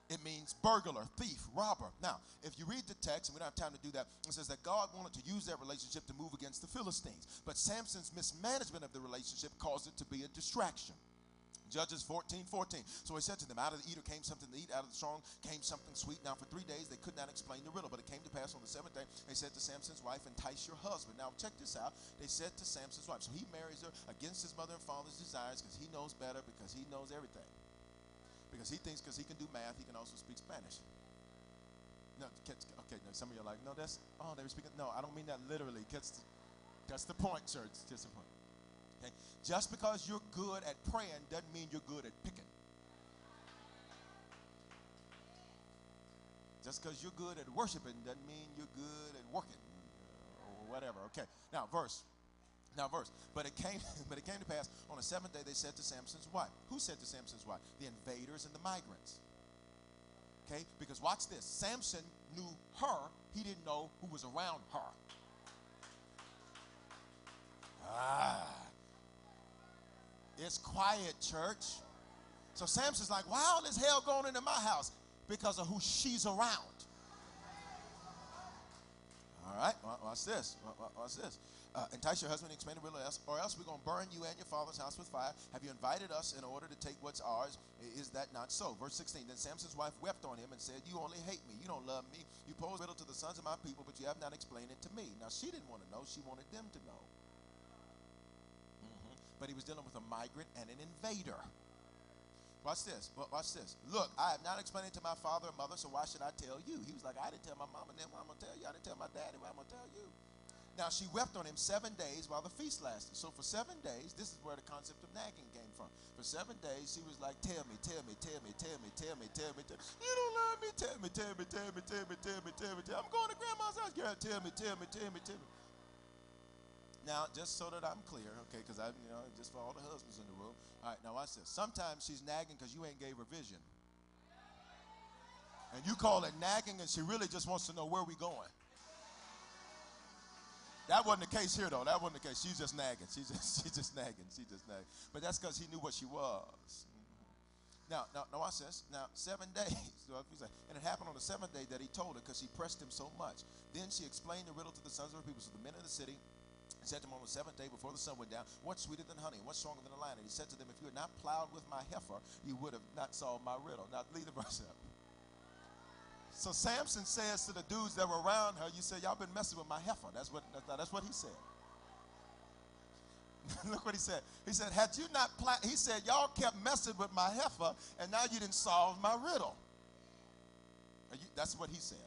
It means burglar, thief, robber. Now, if you read the text, and we don't have time to do that, it says that God wanted to use that relationship to move against the Philistines. But Samson's mismanagement of the relationship caused it to be a distraction. Judges 14:14. So he said to them, out of the eater came something to eat, out of the strong came something sweet. Now for 3 days they could not explain the riddle, but it came to pass on the seventh day, they said to Samson's wife, entice your husband. Now check this out. They said to Samson's wife. So he marries her against his mother and father's desires because he knows better, because he knows everything. Because he thinks because he can do math, he can also speak Spanish. No, okay, now some of you are like, no, they were speaking. No, I don't mean that literally. That's the point, church. Just the point. Okay? Just because you're good at praying doesn't mean you're good at picking. Just because you're good at worshiping doesn't mean you're good at working or whatever. Okay. Now verse. But it came to pass on the seventh day they said to Samson's wife. Who said to Samson's wife? The invaders and the migrants. Okay? Because watch this. Samson knew her. He didn't know who was around her. It's quiet, church. So Samson's like, why all this hell going into my house? Because of who she's around. All right, watch this. Watch this. Entice your husband and explain the riddle, or else we're going to burn you and your father's house with fire. Have you invited us in order to take what's ours? Is that not so? Verse 16, then Samson's wife wept on him and said, you only hate me. You don't love me. You pose riddle to the sons of my people, but you have not explained it to me. Now, she didn't want to know. She wanted them to know. But he was dealing with a migrant and an invader. Watch this. Watch this. Look, I have not explained it to my father and mother, so why should I tell you? He was like, I didn't tell my mom, and then what I'm going to tell you? I didn't tell my daddy, what I'm going to tell you? Now, she wept on him 7 days while the feast lasted. So for 7 days, this is where the concept of nagging came from. For 7 days, she was like, tell me. You don't love me. Tell me. I'm going to grandma's house. Girl, tell me. Now, just so that I'm clear, okay, because just for all the husbands in the room. All right, now watch this. Sometimes she's nagging because you ain't gave her vision. And you call it nagging, and she really just wants to know where we going. That wasn't the case here, though. That wasn't the case. She's just nagging. She's just nagging. But that's because he knew what she was. Now, watch this. Now, 7 days. And it happened on the seventh day that he told her because she pressed him so much. Then she explained the riddle to the sons of her people. So the men of the city said to him on the seventh day before the sun went down, what's sweeter than honey? What's stronger than a lion? And he said to them, if you had not plowed with my heifer, you would have not solved my riddle. Now, leave the verse up. So Samson says to the dudes that were around her, you said, y'all been messing with my heifer. That's what he said. Look what he said. He said, had you not plowed, he said, y'all kept messing with my heifer, and now you didn't solve my riddle. That's what he said.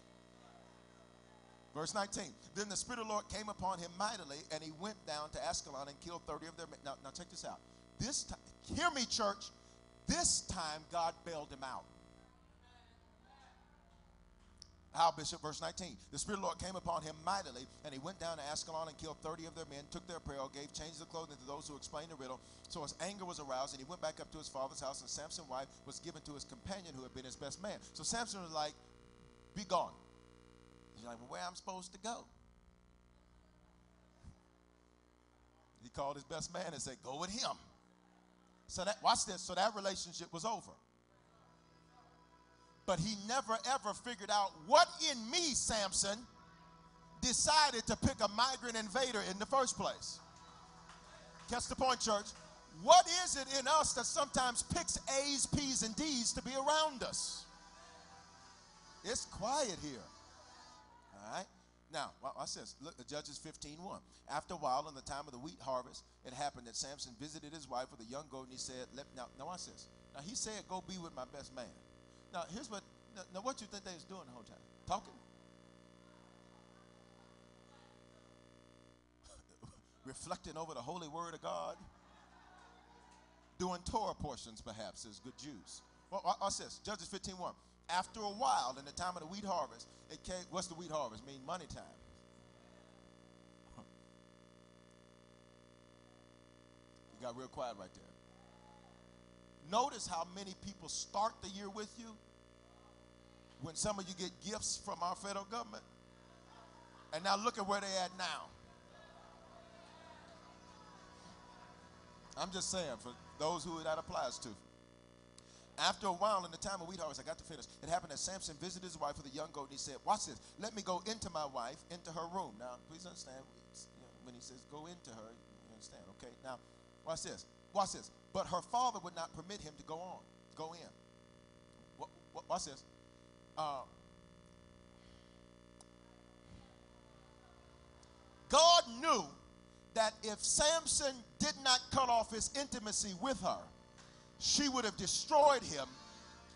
Verse 19, then the Spirit of the Lord came upon him mightily, and he went down to Ascalon and killed 30 of their men. Now check this out. This time, hear me, church. This time, God bailed him out. How, Bishop? Verse 19, the Spirit of the Lord came upon him mightily, and he went down to Ascalon and killed 30 of their men, took their apparel, gave changes of clothing to those who explained the riddle. So his anger was aroused, and he went back up to his father's house, and Samson's wife was given to his companion who had been his best man. So Samson was like, be gone. He's like, well, where I'm supposed to go? He called his best man and said, go with him. So that, watch this, so that relationship was over. But he never ever figured out what in me, Samson, decided to pick a migrant invader in the first place. Catch the point, church. What is it in us that sometimes picks A's, P's, and D's to be around us? It's quiet here. All right? Now, watch this. Look at Judges 15:1. After a while, in the time of the wheat harvest, it happened that Samson visited his wife with a young goat, and he said, now watch this. Now, he said, go be with my best man. Now, here's what you think they was doing the whole time? Talking? reflecting over the holy word of God, doing Torah portions perhaps as good Jews. Well, watch this, Judges 15:1. After a while, in the time of the wheat harvest, it came. What's the wheat harvest? Mean money time. You got real quiet right there. Notice how many people start the year with you when some of you get gifts from our federal government. And now look at where they're at now. I'm just saying, for those who that applies to. After a while, in the time of wheat harvest, I got to finish. It happened that Samson visited his wife with a young goat, and he said, watch this, let me go into my wife, into her room. Now, please understand, when he says go into her, you understand, okay? Now, watch this. Watch this. But her father would not permit him to go in. Watch this. God knew that if Samson did not cut off his intimacy with her, she would have destroyed him.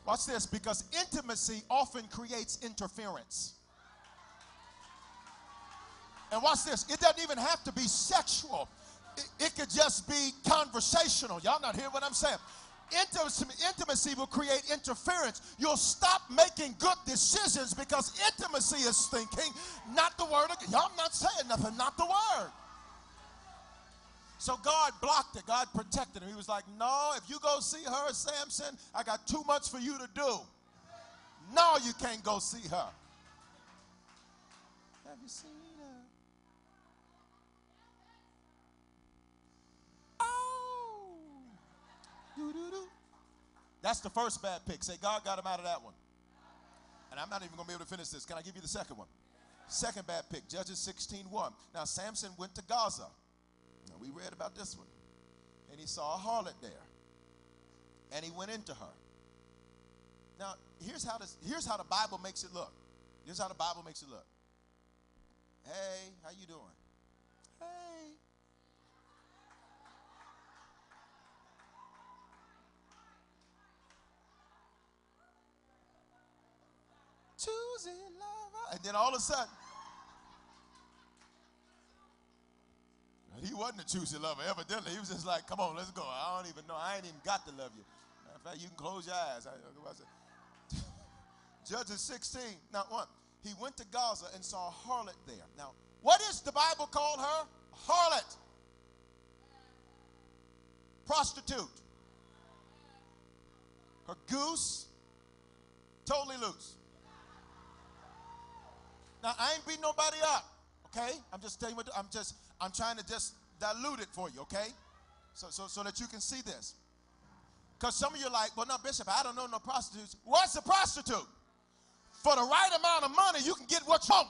Watch this, because intimacy often creates interference. And watch this, it doesn't even have to be sexual. It could just be conversational. Y'all not hear what I'm saying? Intimacy will create interference. You'll stop making good decisions because intimacy is thinking, not the word of God. Y'all not saying nothing, not the word. So God blocked it. God protected him. He was like, no, if you go see her, Samson, I got too much for you to do. No, you can't go see her. Have you seen her? Oh. Doo-doo-doo. That's the first bad pick. Say, God got him out of that one. And I'm not even going to be able to finish this. Can I give you the second one? Second bad pick, Judges 16:1. Now, Samson went to Gaza. Now, we read about this one. And he saw a harlot there. And he went into her. Now, here's how the Bible makes it look. Here's how the Bible makes it look. Hey, how you doing? Hey. Choosy lover. And then all of a sudden, he wasn't a choosy lover, evidently. He was just like, come on, let's go. I don't even know. I ain't even got to love you. Matter of fact, you can close your eyes. Judges 16. Now, what? He went to Gaza and saw a harlot there. Now, what is the Bible called her? A harlot. Prostitute. Her goose, totally loose. Now, I ain't beating nobody up, okay? I'm just telling you what, I'm trying to just dilute it for you, okay? So that you can see this. Because some of you are like, well, no, Bishop, I don't know no prostitutes. What's a prostitute? For the right amount of money, you can get what you want.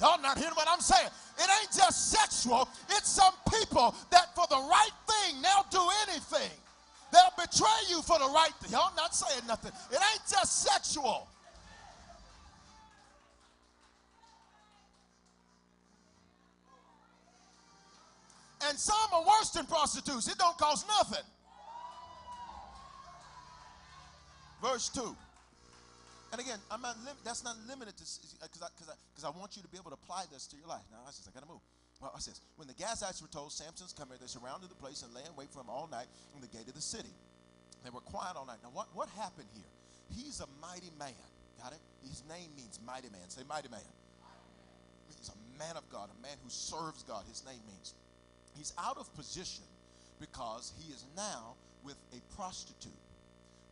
Y'all not hearing what I'm saying. It ain't just sexual. It's some people that for the right thing, they'll do anything. They'll betray you for the right thing. Y'all not saying nothing. It ain't just sexual. And some are worse than prostitutes. It don't cost nothing. Verse 2. And again, that's not limited to, because I want you to be able to apply this to your life. Now, I got to move. Well, it says, when the Gazites were told Samson's coming, they surrounded the place and lay in wait for him all night on the gate of the city. They were quiet all night. Now, what happened here? He's a mighty man. Got it? His name means mighty man. Say mighty man. He's a man of God, a man who serves God. His name means. He's out of position because he is now with a prostitute,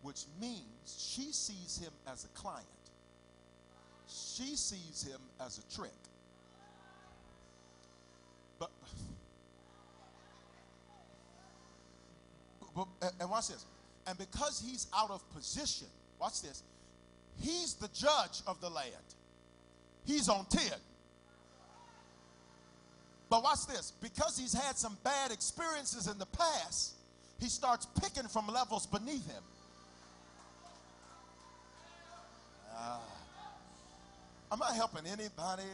which means she sees him as a client. She sees him as a trick. But and watch this. And because he's out of position, watch this, he's the judge of the land. He's on 10. But watch this. Because he's had some bad experiences in the past, he starts picking from levels beneath him. Am I helping anybody?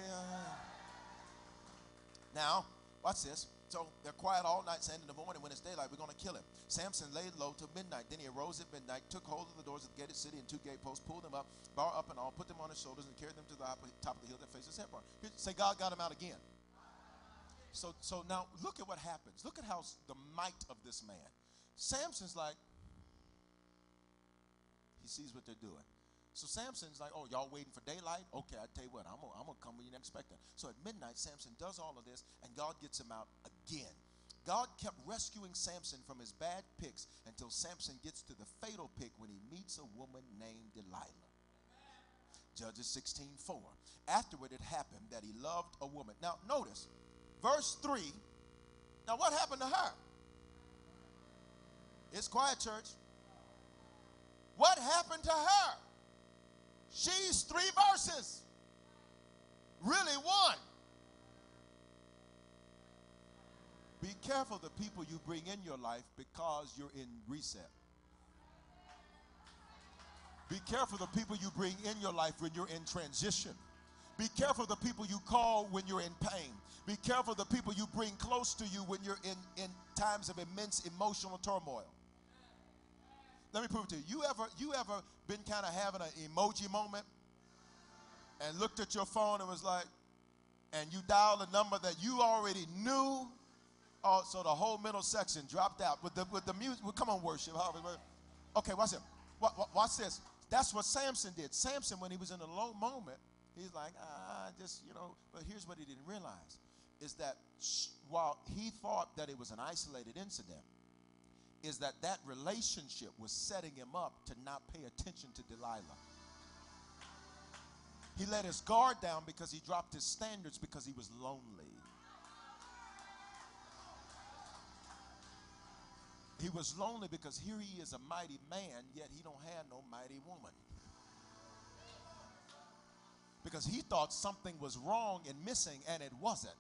Now, watch this. So they're quiet all night, saying in the morning when it's daylight, we're going to kill him. Samson laid low till midnight. Then he arose at midnight, took hold of the doors of the gated city and 2 gate posts, pulled them up, bar up and all, put them on his shoulders, and carried them to the top of the hill that faces Hebron. Say, God got him out again. So now look at what happens. Look at how the might of this man. Samson's like, he sees what they're doing. So Samson's like, oh, y'all waiting for daylight? Okay, I tell you what, I'm gonna come when you didn't expect it. So at midnight, Samson does all of this, and God gets him out again. God kept rescuing Samson from his bad picks until Samson gets to the fatal pick when he meets a woman named Delilah. Judges 16:4. Afterward, it happened that he loved a woman. Now, notice, verse 3. Now, what happened to her? It's quiet, church. What happened to her? She's 3 verses. Really 1. Be careful the people you bring in your life because you're in reset. Be careful the people you bring in your life when you're in transition. Be careful the people you call when you're in pain. Be careful the people you bring close to you when you're in times of immense emotional turmoil. Let me prove it to you. You ever been kind of having an emoji moment and looked at your phone and was like, and you dialed a number that you already knew? Oh, so the whole middle section dropped out with the music. Well, come on, worship. Okay, watch this. Watch this. That's what Samson did. Samson, when he was in a low moment, he's like, but here's what he didn't realize, is that while he thought that it was an isolated incident, is that relationship was setting him up to not pay attention to Delilah. He let his guard down because he dropped his standards because he was lonely. He was lonely because here he is, a mighty man, yet he don't have no mighty woman. Because he thought something was wrong and missing, and it wasn't.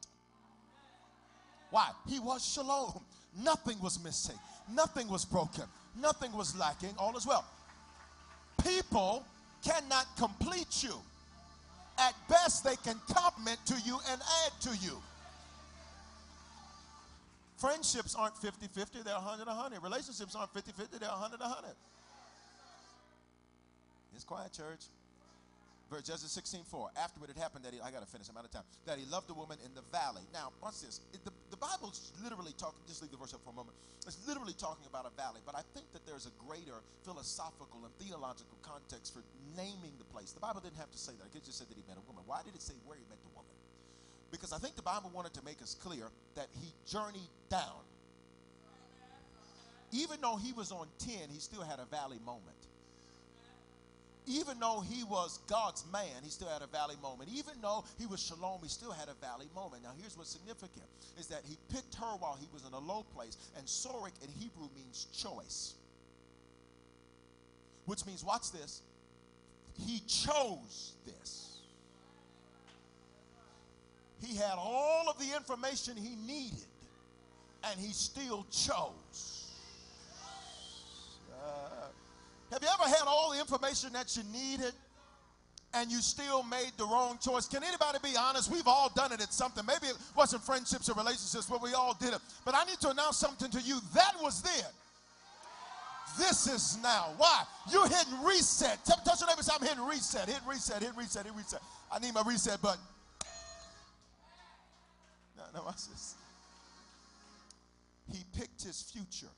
Why? He was shalom. Nothing was missing. Nothing was broken. Nothing was lacking. All is well. People cannot complete you. At best, they can compliment to you and add to you. Friendships aren't 50-50, they're 100-100. Relationships aren't 50-50, they're 100-100. It's quiet, church. Judges 16:4. Afterward it happened that I got to finish, I'm out of time, that he loved a woman in the valley. Now, watch this. The Bible's literally talking, just leave the verse up for a moment. It's literally talking about a valley, but I think that there's a greater philosophical and theological context for naming the place. The Bible didn't have to say that. It just said that he met a woman. Why did it say where he met the woman? Because I think the Bible wanted to make us clear that he journeyed down. Even though he was on 10, he still had a valley moment. Even though he was God's man, he still had a valley moment. Even though he was shalom, he still had a valley moment. Now here's what's significant, is that he picked her while he was in a low place. And sorek in Hebrew means choice. Which means, watch this, he chose this. He had all of the information he needed, and he still chose. Have you ever had all the information that you needed and you still made the wrong choice? Can anybody be honest? We've all done it at something. Maybe it wasn't friendships or relationships, but we all did it. But I need to announce something to you. That was then. This is now. Why? You're hitting reset. Touch your neighbor and say, I'm hitting reset. Hit reset, hit reset, hit reset. I need my reset button. No, watch this. He picked his future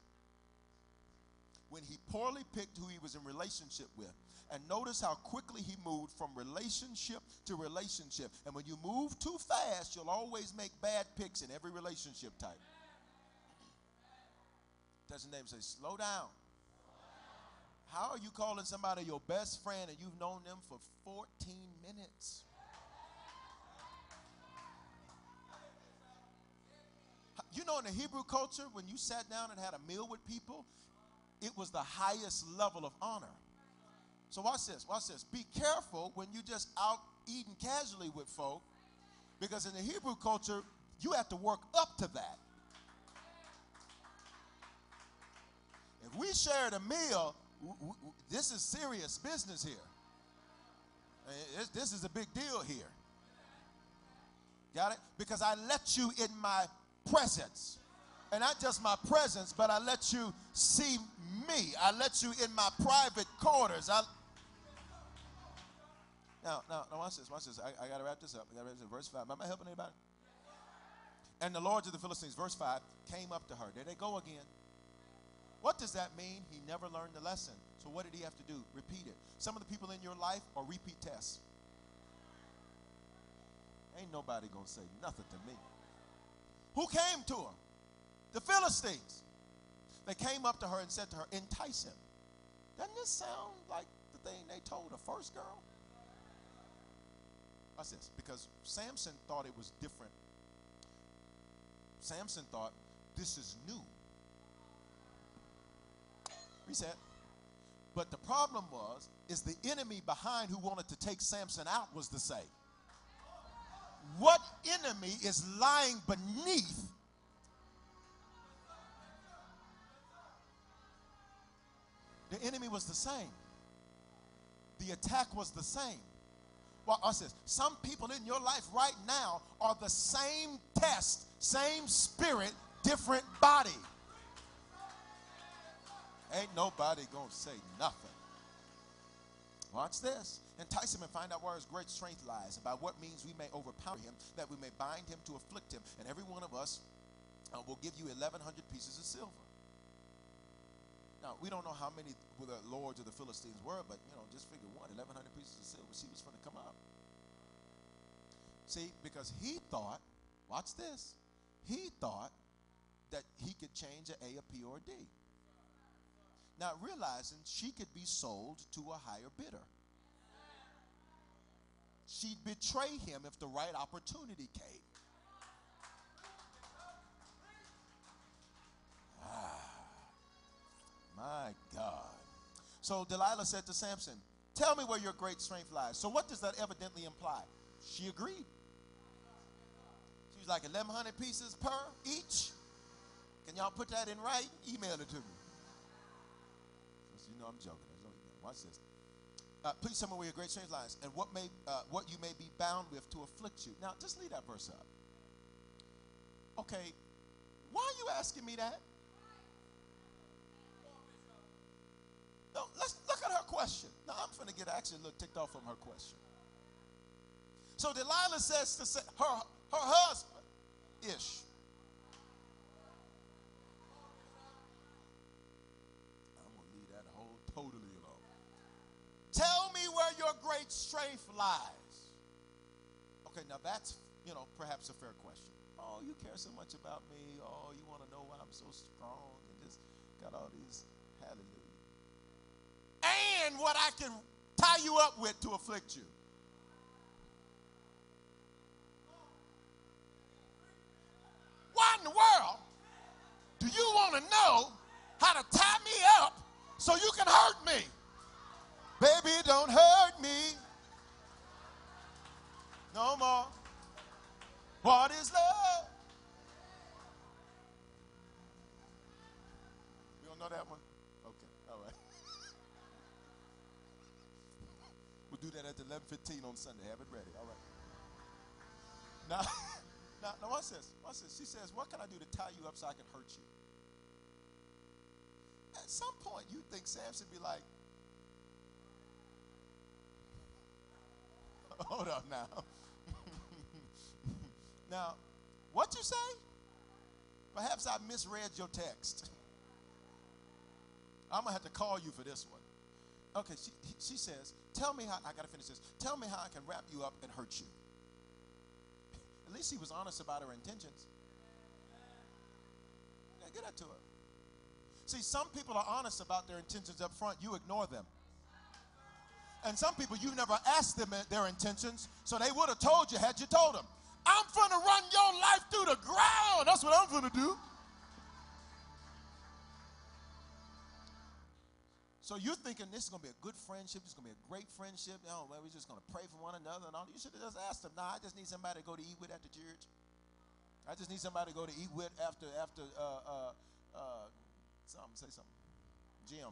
when he poorly picked who he was in relationship with. And notice how quickly he moved from relationship to relationship. And when you move too fast, you'll always make bad picks in every relationship type. Touch your neighbor and say, slow down. How are you calling somebody your best friend and you've known them for 14 minutes? You know, in the Hebrew culture, when you sat down and had a meal with people, it was the highest level of honor. So watch this, watch this. Be careful when you just out eating casually with folk, because in the Hebrew culture, you have to work up to that. If we shared a meal, this is serious business here. This is a big deal here. Got it? Because I let you in my presence. And not just my presence, but I let you see me. I let you in my private quarters. Now, watch this, watch this. I got to wrap this up. Verse 5. Am I helping anybody? And the lords of the Philistines, verse 5, came up to her. There they go again. What does that mean? He never learned the lesson. So what did he have to do? Repeat it. Some of the people in your life are repeat tests. Ain't nobody going to say nothing to me. Who came to her? The Philistines. They came up to her and said to her, entice him. Doesn't this sound like the thing they told the first girl? Watch this. Because Samson thought it was different. Samson thought, this is new. Reset. But the problem is the enemy behind who wanted to take Samson out was the same. What enemy is lying beneath the enemy was the same. The attack was the same. Well, watch this. Some people in your life right now are the same test, same spirit, different body. Ain't nobody gonna say nothing. Watch this. Entice him and find out where his great strength lies, and by what means we may overpower him, that we may bind him to afflict him. And every one of us will give you 1,100 pieces of silver. Now, we don't know how many the lords of the Philistines were, but, just figure 1,100 pieces of silver. She was going to come up. See, because he thought, watch this, he thought that he could change an A, a P, or a D. Not realizing she could be sold to a higher bidder. She'd betray him if the right opportunity came. My God. So Delilah said to Samson, tell me where your great strength lies. So what does that evidently imply? She agreed. She was like 1,100 pieces per each. Can y'all put that in writing? Email it to me. I'm joking. Watch this. Please tell me where your great strength lies, and what you may be bound with to afflict you. Now, just leave that verse up. Okay, why are you asking me that? No, let's look at her question. Now, I'm going to get actually a little ticked off from her question. So Delilah says to her husband, Ish. Totally alone. Tell me where your great strength lies. Okay, now that's, perhaps a fair question. Oh, you care so much about me. Oh, you want to know why I'm so strong and just got all these, hallelujah. And what I can tie you up with to afflict you. Why in the world do you want to know how to tie me up so you can hurt me? Baby, don't hurt me no more. What is love? You don't know that one? Okay, all right. We'll do that at 11:15 on Sunday. Have it ready. All right. Now watch this. Watch this. She says, what can I do to tie you up so I can hurt you? At some point, you think Samson be like, hold up now. Now, what you say? Perhaps I misread your text. I'm going to have to call you for this one. Okay, she says, tell me how, I got to finish this. Tell me how I can wrap you up and hurt you. At least she was honest about her intentions. Yeah, get that to her. See, some people are honest about their intentions up front. You ignore them. And some people, you never asked them their intentions, so they would have told you had you told them. I'm going to run your life through the ground. That's what I'm going to do. So you're thinking this is going to be a good friendship. This is going to be a great friendship. Oh, well, we're just going to pray for one another and all. You should have just asked them. Nah, I just need somebody to go to eat with after church. I just need somebody to go to eat with after say something. Gym.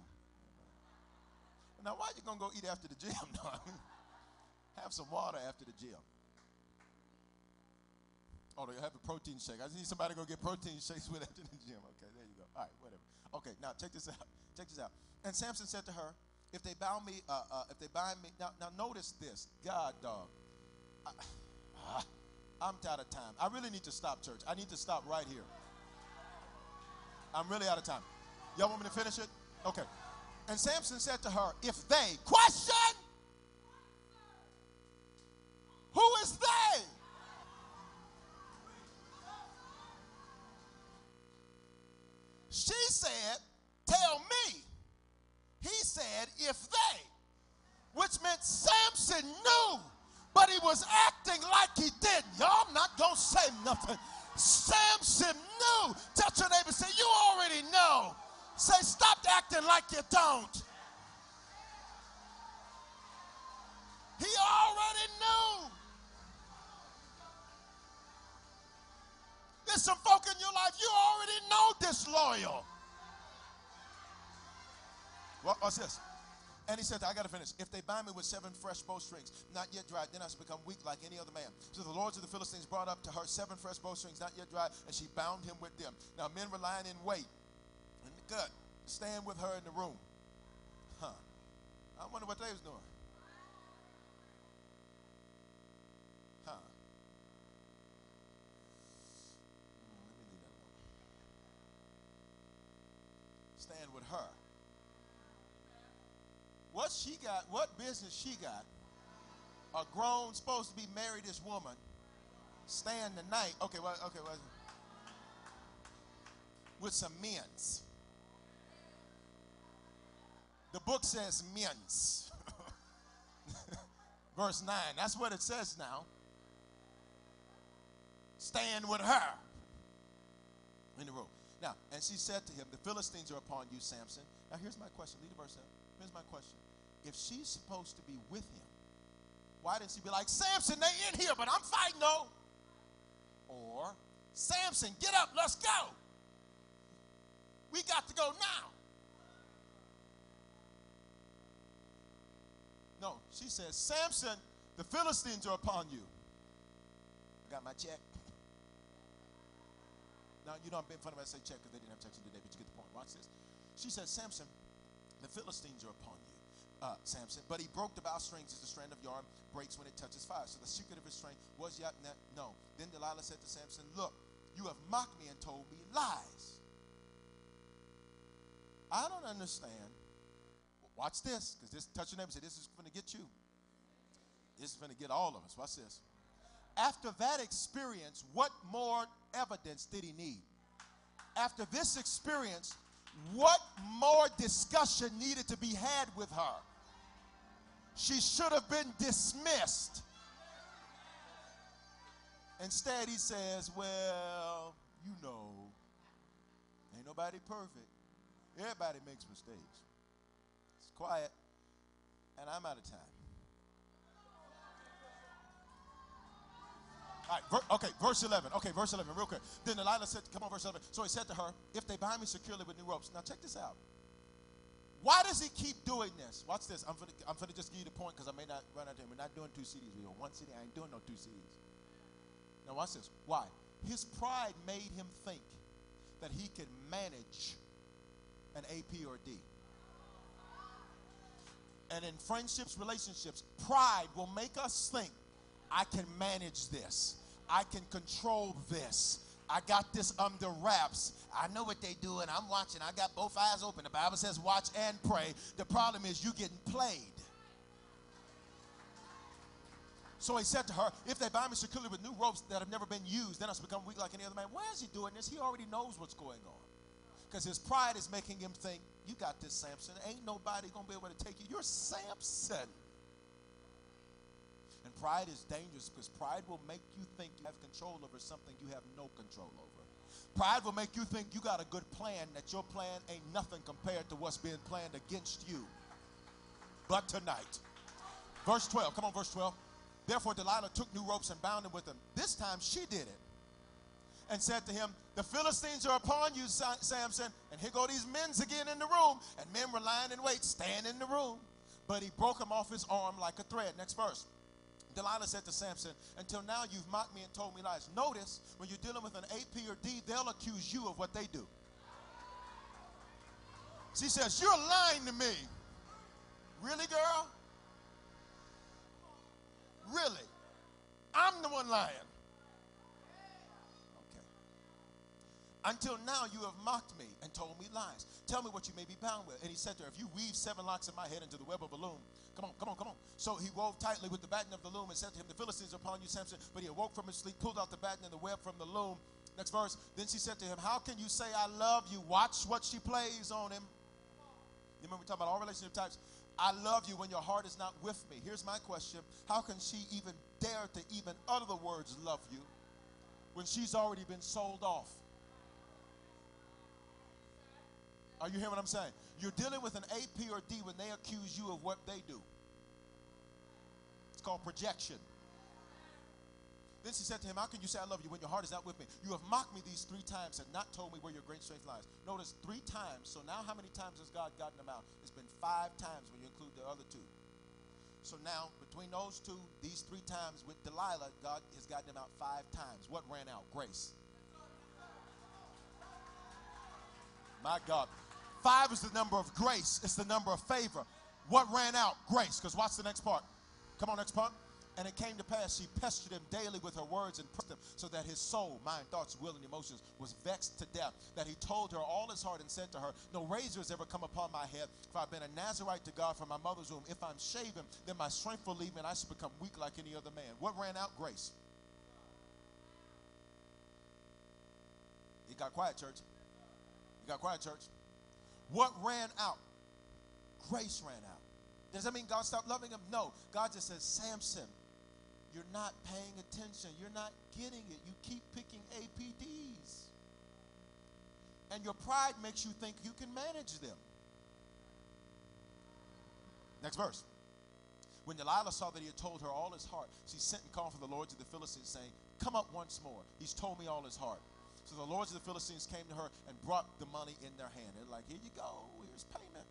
Now, why are you going to go eat after the gym? No, have some water after the gym. Oh, you have a protein shake. I just need somebody to go get protein shakes with after the gym. Okay, there you go. All right, whatever. Okay, now check this out. Check this out. And Samson said to her, if they bind me, now notice this. God, dog. I'm out of time. I really need to stop, church. I need to stop right here. I'm really out of time. Y'all want me to finish it? Okay. And Samson said to her, if they, question, who is they? She said, tell me. He said, if they, which meant Samson knew, but he was acting like he didn't. Y'all, I'm not going to say nothing. Samson knew. Touch your neighbor and say, you already know. Say, stop acting like you don't. He already knew. There's some folk in your life, you already know disloyal. What's this? And he said, I got to finish. If they bind me with 7 fresh bowstrings, not yet dried, then I shall become weak like any other man. So the lords of the Philistines brought up to her 7 fresh bowstrings, not yet dried, and she bound him with them. Now men were lying in wait in the gut, stand with her in the room. I wonder what they was doing. Let me leave that alone. Stand with her. What she got, what business she got? A grown, supposed to be married-ish woman, stand the night, with some men's. The book says men's. Verse 9, that's what it says now. Stand with her in the room. Now, and she said to him, the Philistines are upon you, Samson. Now, here's my question. Leave the verse up. Here's my question. If she's supposed to be with him, why didn't she be like, Samson, they in here, but I'm fighting, no? Or, Samson, get up, let's go. We got to go now. No, she says, Samson, the Philistines are upon you. I got my check. Now, you know I'm being funny when I say check because they didn't have checks today, but you get the point. Watch this. She says, Samson, the Philistines are upon you. Samson, but he broke the bowstrings as the strand of yarn breaks when it touches fire. So the secret of his strength was yet no. Then Delilah said to Samson, look, you have mocked me and told me lies. I don't understand. Watch this, because this, touch your neighbor and say, this is going to get you. This is going to get all of us. Watch this. After that experience, what more evidence did he need? After this experience, what more discussion needed to be had with her? She should have been dismissed. Instead, he says, well, you know, ain't nobody perfect. Everybody makes mistakes. It's quiet, and I'm out of time. All right, verse 11. Okay, verse 11, real quick. Then Delilah said, come on, verse 11. So he said to her, if they bind me securely with new ropes. Now check this out. Why does he keep doing this? Watch this. I'm going to just give you the point because I may not run out of time. We're not doing 2 CDs. We're doing 1 CD. I ain't doing no 2 CDs. Now watch this. Why? His pride made him think that he could manage an AP or D. And in friendships, relationships, pride will make us think, I can manage this. I can control this. I got this under wraps. I know what they do, and I'm watching. I got both eyes open. The Bible says watch and pray. The problem is you getting played. So he said to her, if they bind me securely with new ropes that have never been used, then I shall become weak like any other man. Why is he doing this? He already knows what's going on. Because his pride is making him think, you got this, Samson. Ain't nobody going to be able to take you. You're Samson. And pride is dangerous because pride will make you think you have control over something you have no control over. Pride will make you think you got a good plan, that your plan ain't nothing compared to what's being planned against you. But tonight, verse 12, come on, verse 12. Therefore Delilah took new ropes and bound him with them. This time she did it. And said to him, the Philistines are upon you, Samson. And here go these men again in the room. And men were lying in wait, stand in the room. But he broke him off his arm like a thread. Next verse. Delilah said to Samson, until now you've mocked me and told me lies. Notice, when you're dealing with an AP or D, they'll accuse you of what they do. She says, you're lying to me. Really, girl? Really? I'm the one lying. Until now you have mocked me and told me lies. Tell me what you may be bound with. And he said to her, if you weave 7 locks of my head into the web of a loom, come on, come on, come on. So he wove tightly with the batten of the loom and said to him, the Philistines are upon you, Samson. But he awoke from his sleep, pulled out the batten and the web from the loom. Next verse. Then she said to him, how can you say I love you? Watch what she plays on him. You remember we talking about all relationship types. I love you when your heart is not with me. Here's my question. How can she even dare to even utter the words love you when she's already been sold off? Are you hearing what I'm saying? You're dealing with an A, P, or D when they accuse you of what they do. It's called projection. Then she said to him, how can you say I love you when your heart is not with me? You have mocked me these 3 times and not told me where your great strength lies. Notice 3 times. So now how many times has God gotten them out? It's been 5 times when you include the other 2. So now between those 2, these 3 times with Delilah, God has gotten them out 5 times. What ran out? Grace. My God. 5 is the number of grace. It's the number of favor. What ran out? Grace. Because watch the next part. Come on, next part. And it came to pass, she pestered him daily with her words and pressed him, so that his soul, mind, thoughts, will, and emotions was vexed to death. That he told her all his heart and said to her, no razor has ever come upon my head, for I've been a Nazarite to God from my mother's womb. If I'm shaven, then my strength will leave me, and I shall become weak like any other man. What ran out? Grace. It got quiet, church. It got quiet, church. What ran out? Grace ran out. Does that mean God stopped loving him? No. God just says, Samson, you're not paying attention. You're not getting it. You keep picking APDs. And your pride makes you think you can manage them. Next verse. When Delilah saw that he had told her all his heart, she sent and called for the lords of the Philistines, saying, come up once more. He's told me all his heart. So the lords of the Philistines came to her and brought the money in their hand. They're like, here you go. Here's payment.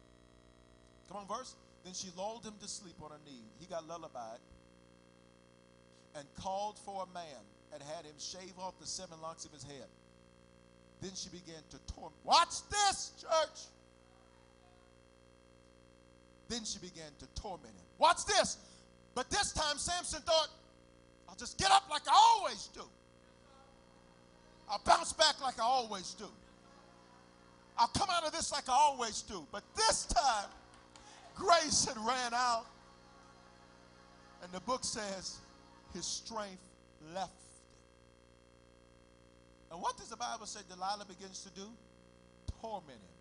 Come on, verse. Then she lulled him to sleep on her knee. He got lullabied and called for a man and had him shave off the 7 locks of his head. Then she began to torment. Watch this, church. Then she began to torment him. Watch this. But this time Samson thought, I'll just get up like I always do. I'll bounce back like I always do. I'll come out of this like I always do. But this time, grace had ran out. And the book says his strength left him. And what does the Bible say Delilah begins to do? Torment him.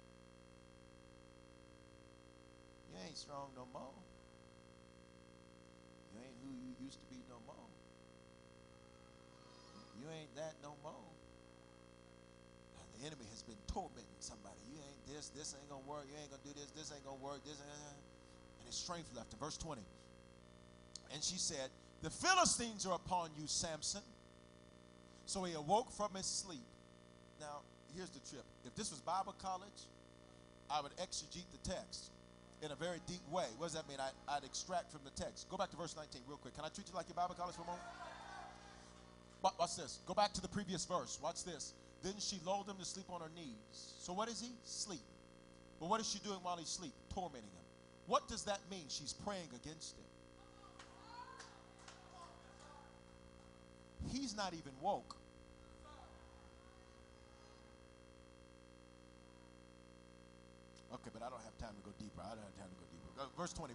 You ain't strong no more. You ain't who you used to be no more. You ain't that no more. The enemy has been tormenting somebody. You ain't this ain't gonna work, you ain't gonna do this ain't gonna work, and his strength left him. Verse 20. And she said, the Philistines are upon you, Samson. So he awoke from his sleep. Now, here's the trip. If this was Bible college, I would exegete the text in a very deep way. What does that mean? I'd extract from the text. Go back to verse 19 real quick. Can I treat you like your Bible college for a moment? Watch this. Go back to the previous verse. Watch this. Then she lulled him to sleep on her knees. So what is he? Sleep. But what is she doing while he's asleep? Tormenting him. What does that mean? She's praying against him. He's not even woke. Okay, but I don't have time to go deeper. Verse 20.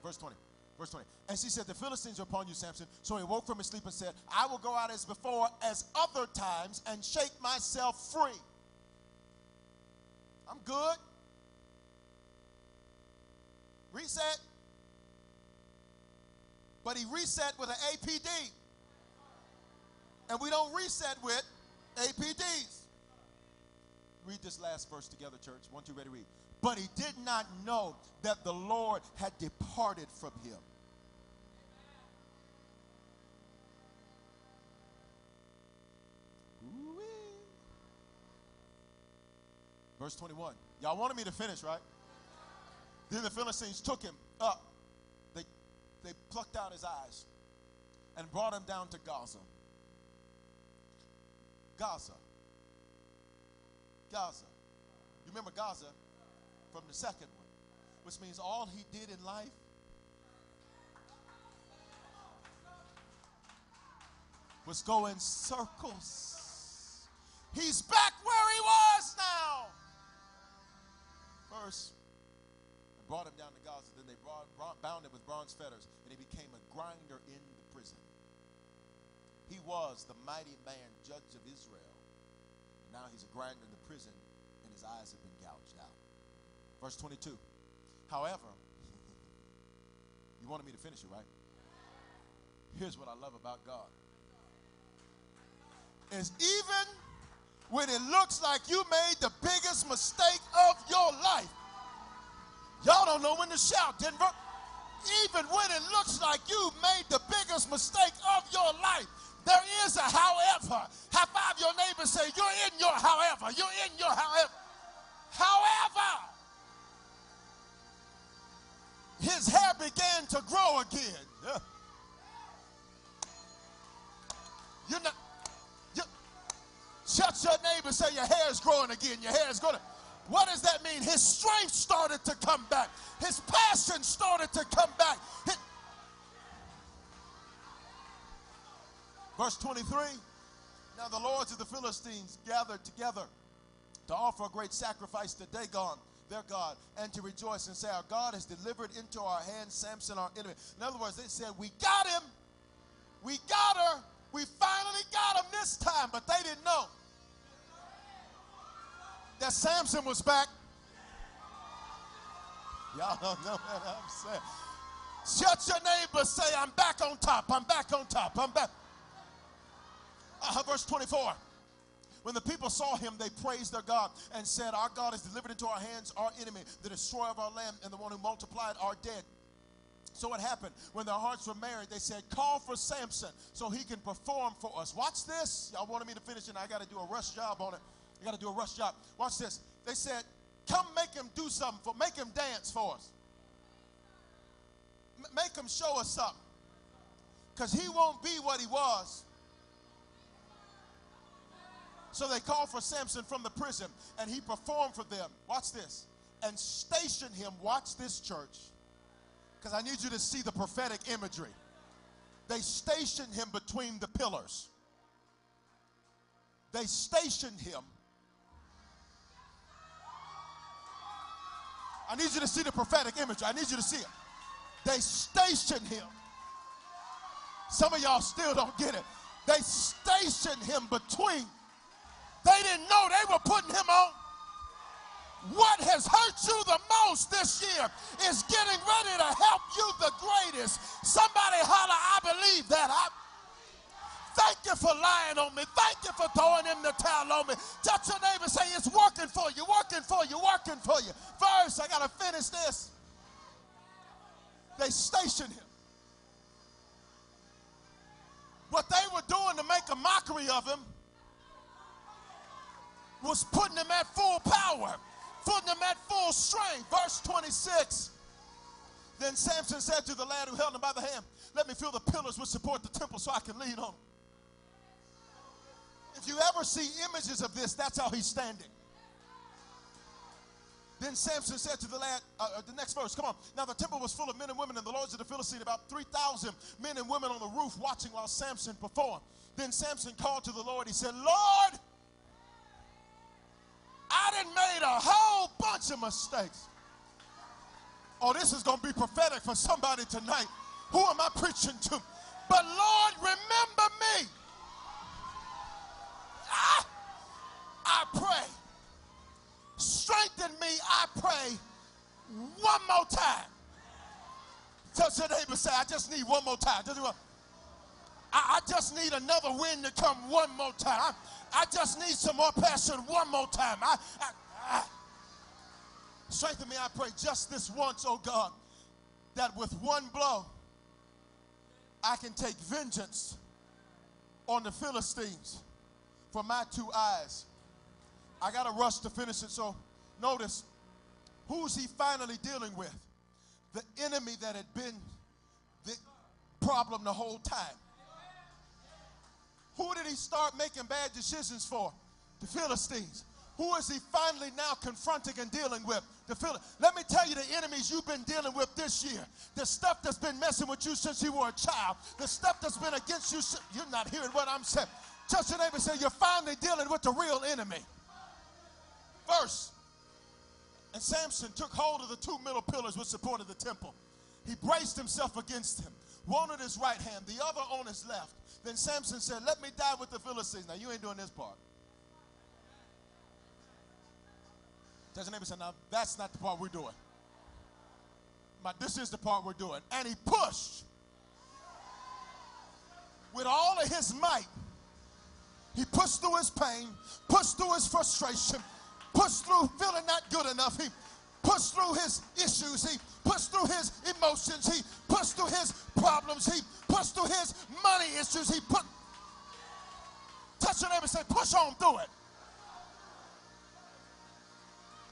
And she said, the Philistines are upon you, Samson. So he woke from his sleep and said, I will go out as before, as other times, and shake myself free. I'm good. Reset. But he reset with an APD. And we don't reset with APDs. Read this last verse together, church. 1, 2, ready, read. But he did not know that the Lord had departed from him. Ooh-wee. Verse 21. Y'all wanted me to finish, right? Then the Philistines took him up. They plucked out his eyes and brought him down to Gaza. Gaza. You remember Gaza from the second one, which means all he did in life was go in circles. He's back where he was now. First, they brought him down to Gaza. Then they bound him with bronze fetters, and he became a grinder in the prison. He was the mighty man, judge of Israel. And now he's a grinder in the prison, and his eyes have been gouged out. Verse 22. However, you wanted me to finish it, right? Here's what I love about God. Is even when it looks like you made the biggest mistake of your life. Y'all don't know when to shout, Denver. Even when it looks like you made the biggest mistake of your life, there is a however. High five your neighbor, say, you're in your however. You're in your however. However, his hair began to grow again. You're not. Shut your neighbor, say your hair is growing again. Your hair is growing. What does that mean? His strength started to come back. His passion started to come back. Verse 23. Now the lords of the Philistines gathered together to offer a great sacrifice to Dagon, their God, and to rejoice and say, our God has delivered into our hands Samson, our enemy. In other words, they said, we got him. We got her. We finally got him this time, but they didn't know that Samson was back. Y'all don't know what I'm saying. Shut your neighbor, say, I'm back on top. I'm back on top. I'm back. Verse 24. When the people saw him, they praised their God and said, our God has delivered into our hands our enemy, the destroyer of our land, and the one who multiplied our dead. So what happened? When their hearts were married, they said, call for Samson so he can perform for us. Watch this. Y'all wanted me to finish, and I got to do a rush job on it. I got to do a rush job. Watch this. They said, come make him do something, make him dance for us. Make him show us something. Because he won't be what he was. So they called for Samson from the prison, and he performed for them. Watch this. And stationed him, watch this, church, because I need you to see the prophetic imagery. They stationed him between the pillars. They stationed him. I need you to see the prophetic imagery. I need you to see it. They stationed him. Some of y'all still don't get it. They stationed him between. They didn't know they were putting him on. What has hurt you the most this year is getting ready to help you the greatest. Somebody holler, I believe that. Thank you for lying on me. Thank you for throwing in the towel on me. Touch your neighbor, say it's working for you, working for you, working for you. First, I got to finish this. They stationed him. What they were doing to make a mockery of him was putting him at full power, putting him at full strength. Verse 26. Then Samson said to the lad who held him by the hand, let me feel the pillars which support the temple so I can lean on them. If you ever see images of this, that's how he's standing. Then Samson said to the lad, the next verse, come on. Now the temple was full of men and women, and the lords of the Philistines, about 3,000 men and women on the roof watching while Samson performed. Then Samson called to the Lord. He said, Lord, I done made a whole bunch of mistakes. Oh, this is going to be prophetic for somebody tonight. Who am I preaching to? But Lord, remember me. I pray. Strengthen me, I pray, one more time. Touch your neighbor, say, I just need one more time. I just need another wind to come one more time. I just need some more passion one more time. Strengthen me, I pray, just this once, oh God, that with one blow, I can take vengeance on the Philistines for my two eyes. I got to rush to finish it, so notice, who's he finally dealing with? The enemy that had been the problem the whole time. Who did he start making bad decisions for? The Philistines. Who is he finally now confronting and dealing with? Let me tell you the enemies you've been dealing with this year. The stuff that's been messing with you since you were a child. The stuff that's been against you. You're not hearing what I'm saying. Touch your neighbor and say, you're finally dealing with the real enemy. Verse. And Samson took hold of the two middle pillars which supported the temple. He braced himself against him, one on his right hand, the other on his left. Then Samson said, let me die with the Philistines. Now, you ain't doing this part. Touch your neighbor and say, now, that's not the part we're doing. But this is the part we're doing. And he pushed with all of his might. He pushed through his pain, pushed through his frustration, pushed through feeling not good enough. He pushed through his issues. He pushed through his emotions. He pushed through his problems. He pushed through his money issues. Touch your neighbor and say, push on through it.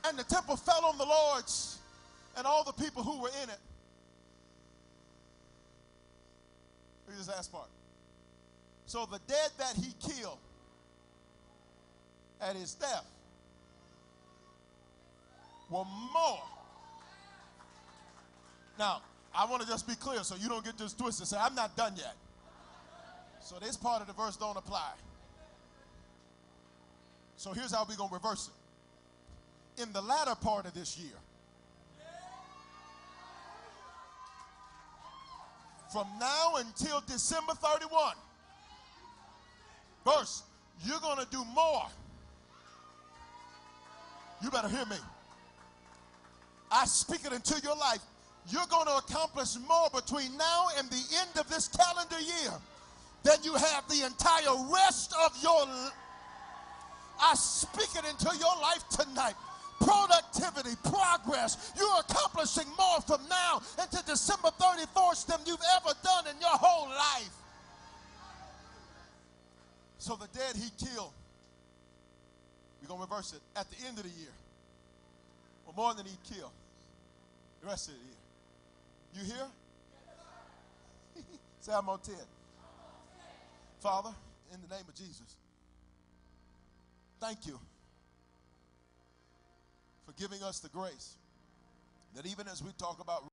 And the temple fell on the lords and all the people who were in it. Here's this last part. So the dead that he killed at his death were more. Now, I want to just be clear so you don't get this twisted and say, I'm not done yet. So this part of the verse don't apply. So here's how we're going to reverse it. In the latter part of this year, from now until December 31, verse, you're going to do more. You better hear me. I speak it into your life. You're going to accomplish more between now and the end of this calendar year than you have the entire rest of your life. I speak it into your life tonight. Productivity, progress. You're accomplishing more from now until December 31st than you've ever done in your whole life. So the dead he killed, we're going to reverse it, at the end of the year, or more than he killed the rest of the year. You hear? Say, I'm on 10. Father, in the name of Jesus, thank you for giving us the grace that even as we talk about